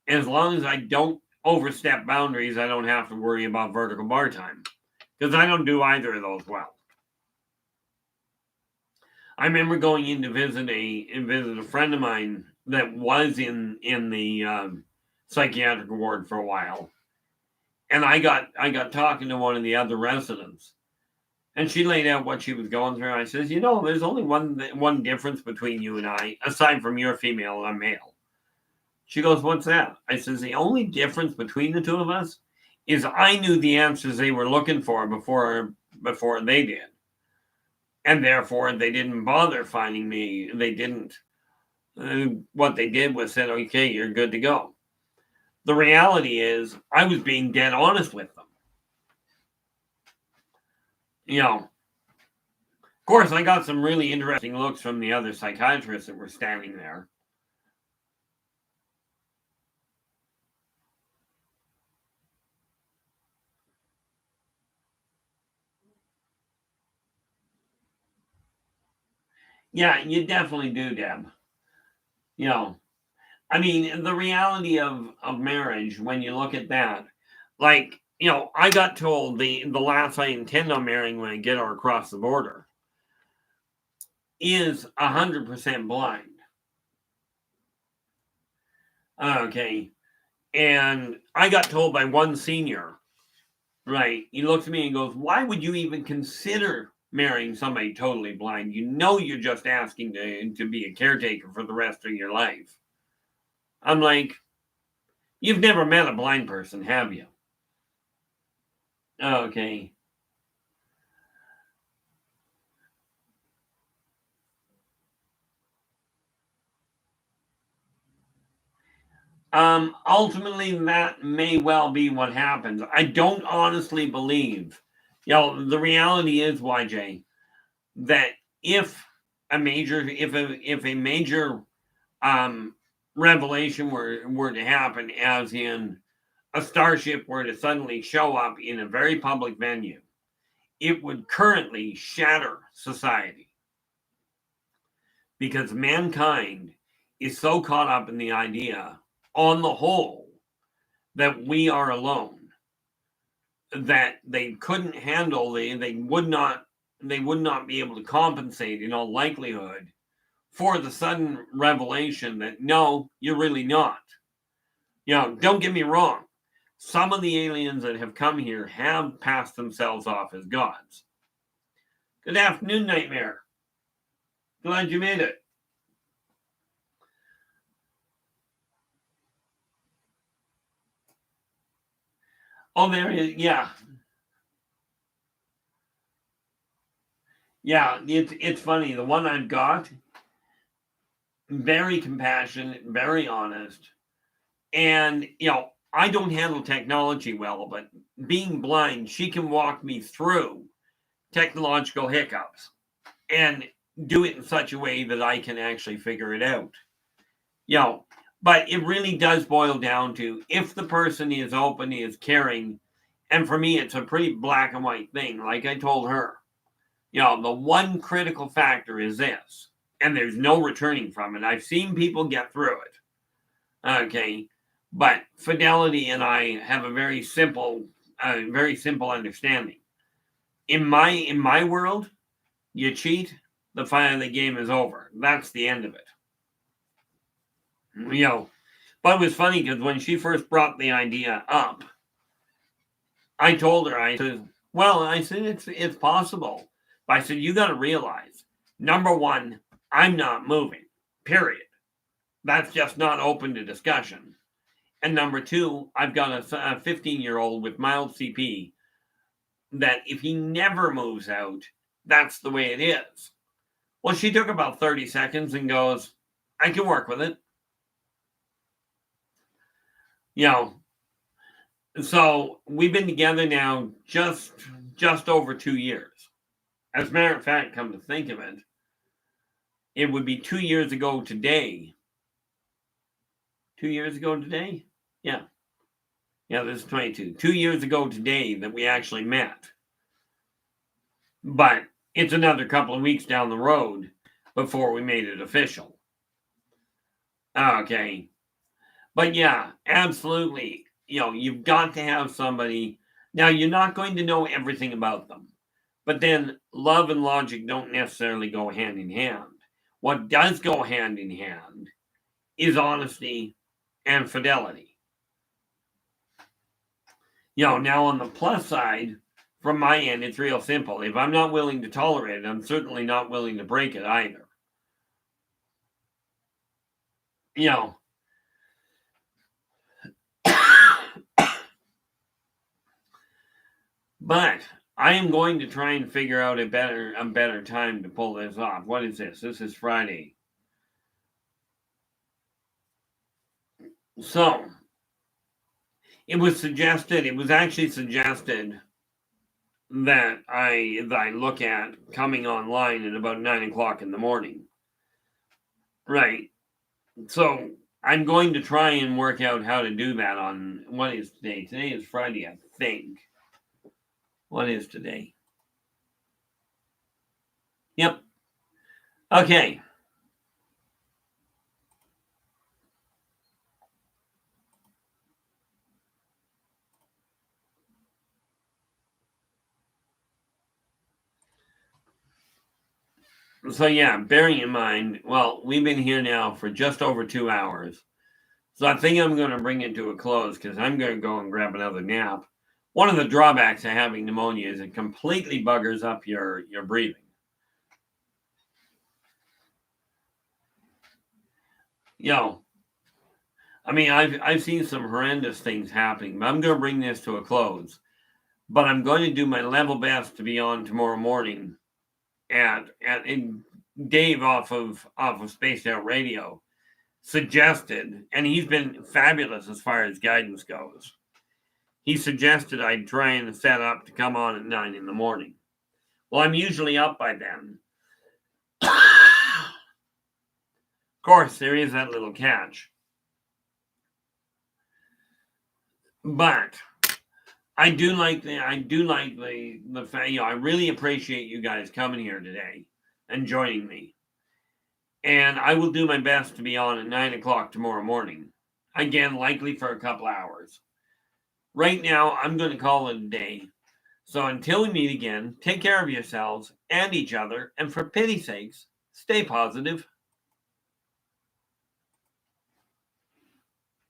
As long as I don't overstep boundaries, I don't have to worry about vertical bar time. Because I don't do either of those well. I remember going in to visit a friend of mine that was in the psychiatric ward for a while, and I got talking to one of the other residents, and she laid out what she was going through. I says, there's only one difference between you and I, aside from you're female and I'm male. She goes, what's that? I says, the only difference between the two of us is I knew the answers they were looking for before they did. And therefore, they didn't bother finding me. They didn't. What they did was said, okay, you're good to go. The reality is I was being dead honest with them. Of course, I got some really interesting looks from the other psychiatrists that were standing there. Yeah, you definitely do, Deb. I mean, the reality of marriage, when you look at that, like, I got told the lass I intend on marrying when I get her across the border is 100% blind. Okay. And I got told by one senior, right? He looks at me and goes, why would you even consider marrying somebody totally blind? You're just asking to be a caretaker for the rest of your life. I'm like, you've never met a blind person, have you? Okay. Ultimately, that may well be what happens. I don't honestly believe. The reality is, YJ, that if a major revelation were to happen, as in a starship were to suddenly show up in a very public venue, it would currently shatter society, because mankind is so caught up in the idea, on the whole, that we are alone, that they couldn't handle they would not be able to compensate, in all likelihood, for the sudden revelation that no, you're really not. Don't get me wrong. Some of the aliens that have come here have passed themselves off as gods. Good afternoon, Nightmare. Glad you made it. Oh, there is, yeah. Yeah, it's funny. The one I've got, very compassionate, very honest. And, I don't handle technology well, but being blind, she can walk me through technological hiccups and do it in such a way that I can actually figure it out. But it really does boil down to, if the person is open, is caring, and for me, it's a pretty black and white thing. Like I told her, the one critical factor is this, and there's no returning from it. I've seen people get through it. Okay. But fidelity and I have a very simple understanding. In my world, you cheat, the game is over. That's the end of it. But it was funny because when she first brought the idea up, I told her, I said, it's possible. But I said, you got to realize, number one, I'm not moving, period. That's just not open to discussion. And number two, I've got a 15-year-old with mild CP that if he never moves out, that's the way it is. Well, she took about 30 seconds and goes, I can work with it. So we've been together now just over 2 years. As a matter of fact, come to think of it, it would be 2 years ago today. 2 years ago today? Yeah. Yeah, this is 22. 2 years ago today that we actually met. But it's another couple of weeks down the road before we made it official. Okay. But yeah, absolutely. You've got to have somebody. Now, you're not going to know everything about them, But then love and logic don't necessarily go hand in hand. What does go hand in hand is honesty and fidelity. Now on the plus side, from my end, it's real simple. If I'm not willing to tolerate it, I'm certainly not willing to break it either. But I am going to try and figure out a better time to pull this off. What is this? This is Friday. So it was actually suggested that I look at coming online at about 9 o'clock in the morning. Right. So I'm going to try and work out how to do that on, what is today? Today is Friday, I think. What is today? Yep. Okay. So yeah, bearing in mind, well, we've been here now for just over 2 hours. So I think I'm going to bring it to a close because I'm going to go and grab another nap. One of the drawbacks of having pneumonia is it completely buggers up your breathing. I mean, I've seen some horrendous things happening, but I'm going to bring this to a close. But I'm going to do my level best to be on tomorrow morning and Dave off of Spaced Out Radio suggested, and he's been fabulous as far as guidance goes. He suggested I try and set up to come on at 9 in the morning. Well, I'm usually up by then. Of course, there is that little catch. But I do like the fact, I really appreciate you guys coming here today and joining me. And I will do my best to be on at 9 o'clock tomorrow morning. Again, likely for a couple hours. Right now, I'm going to call it a day. So until we meet again, take care of yourselves and each other. And for pity's sakes, stay positive.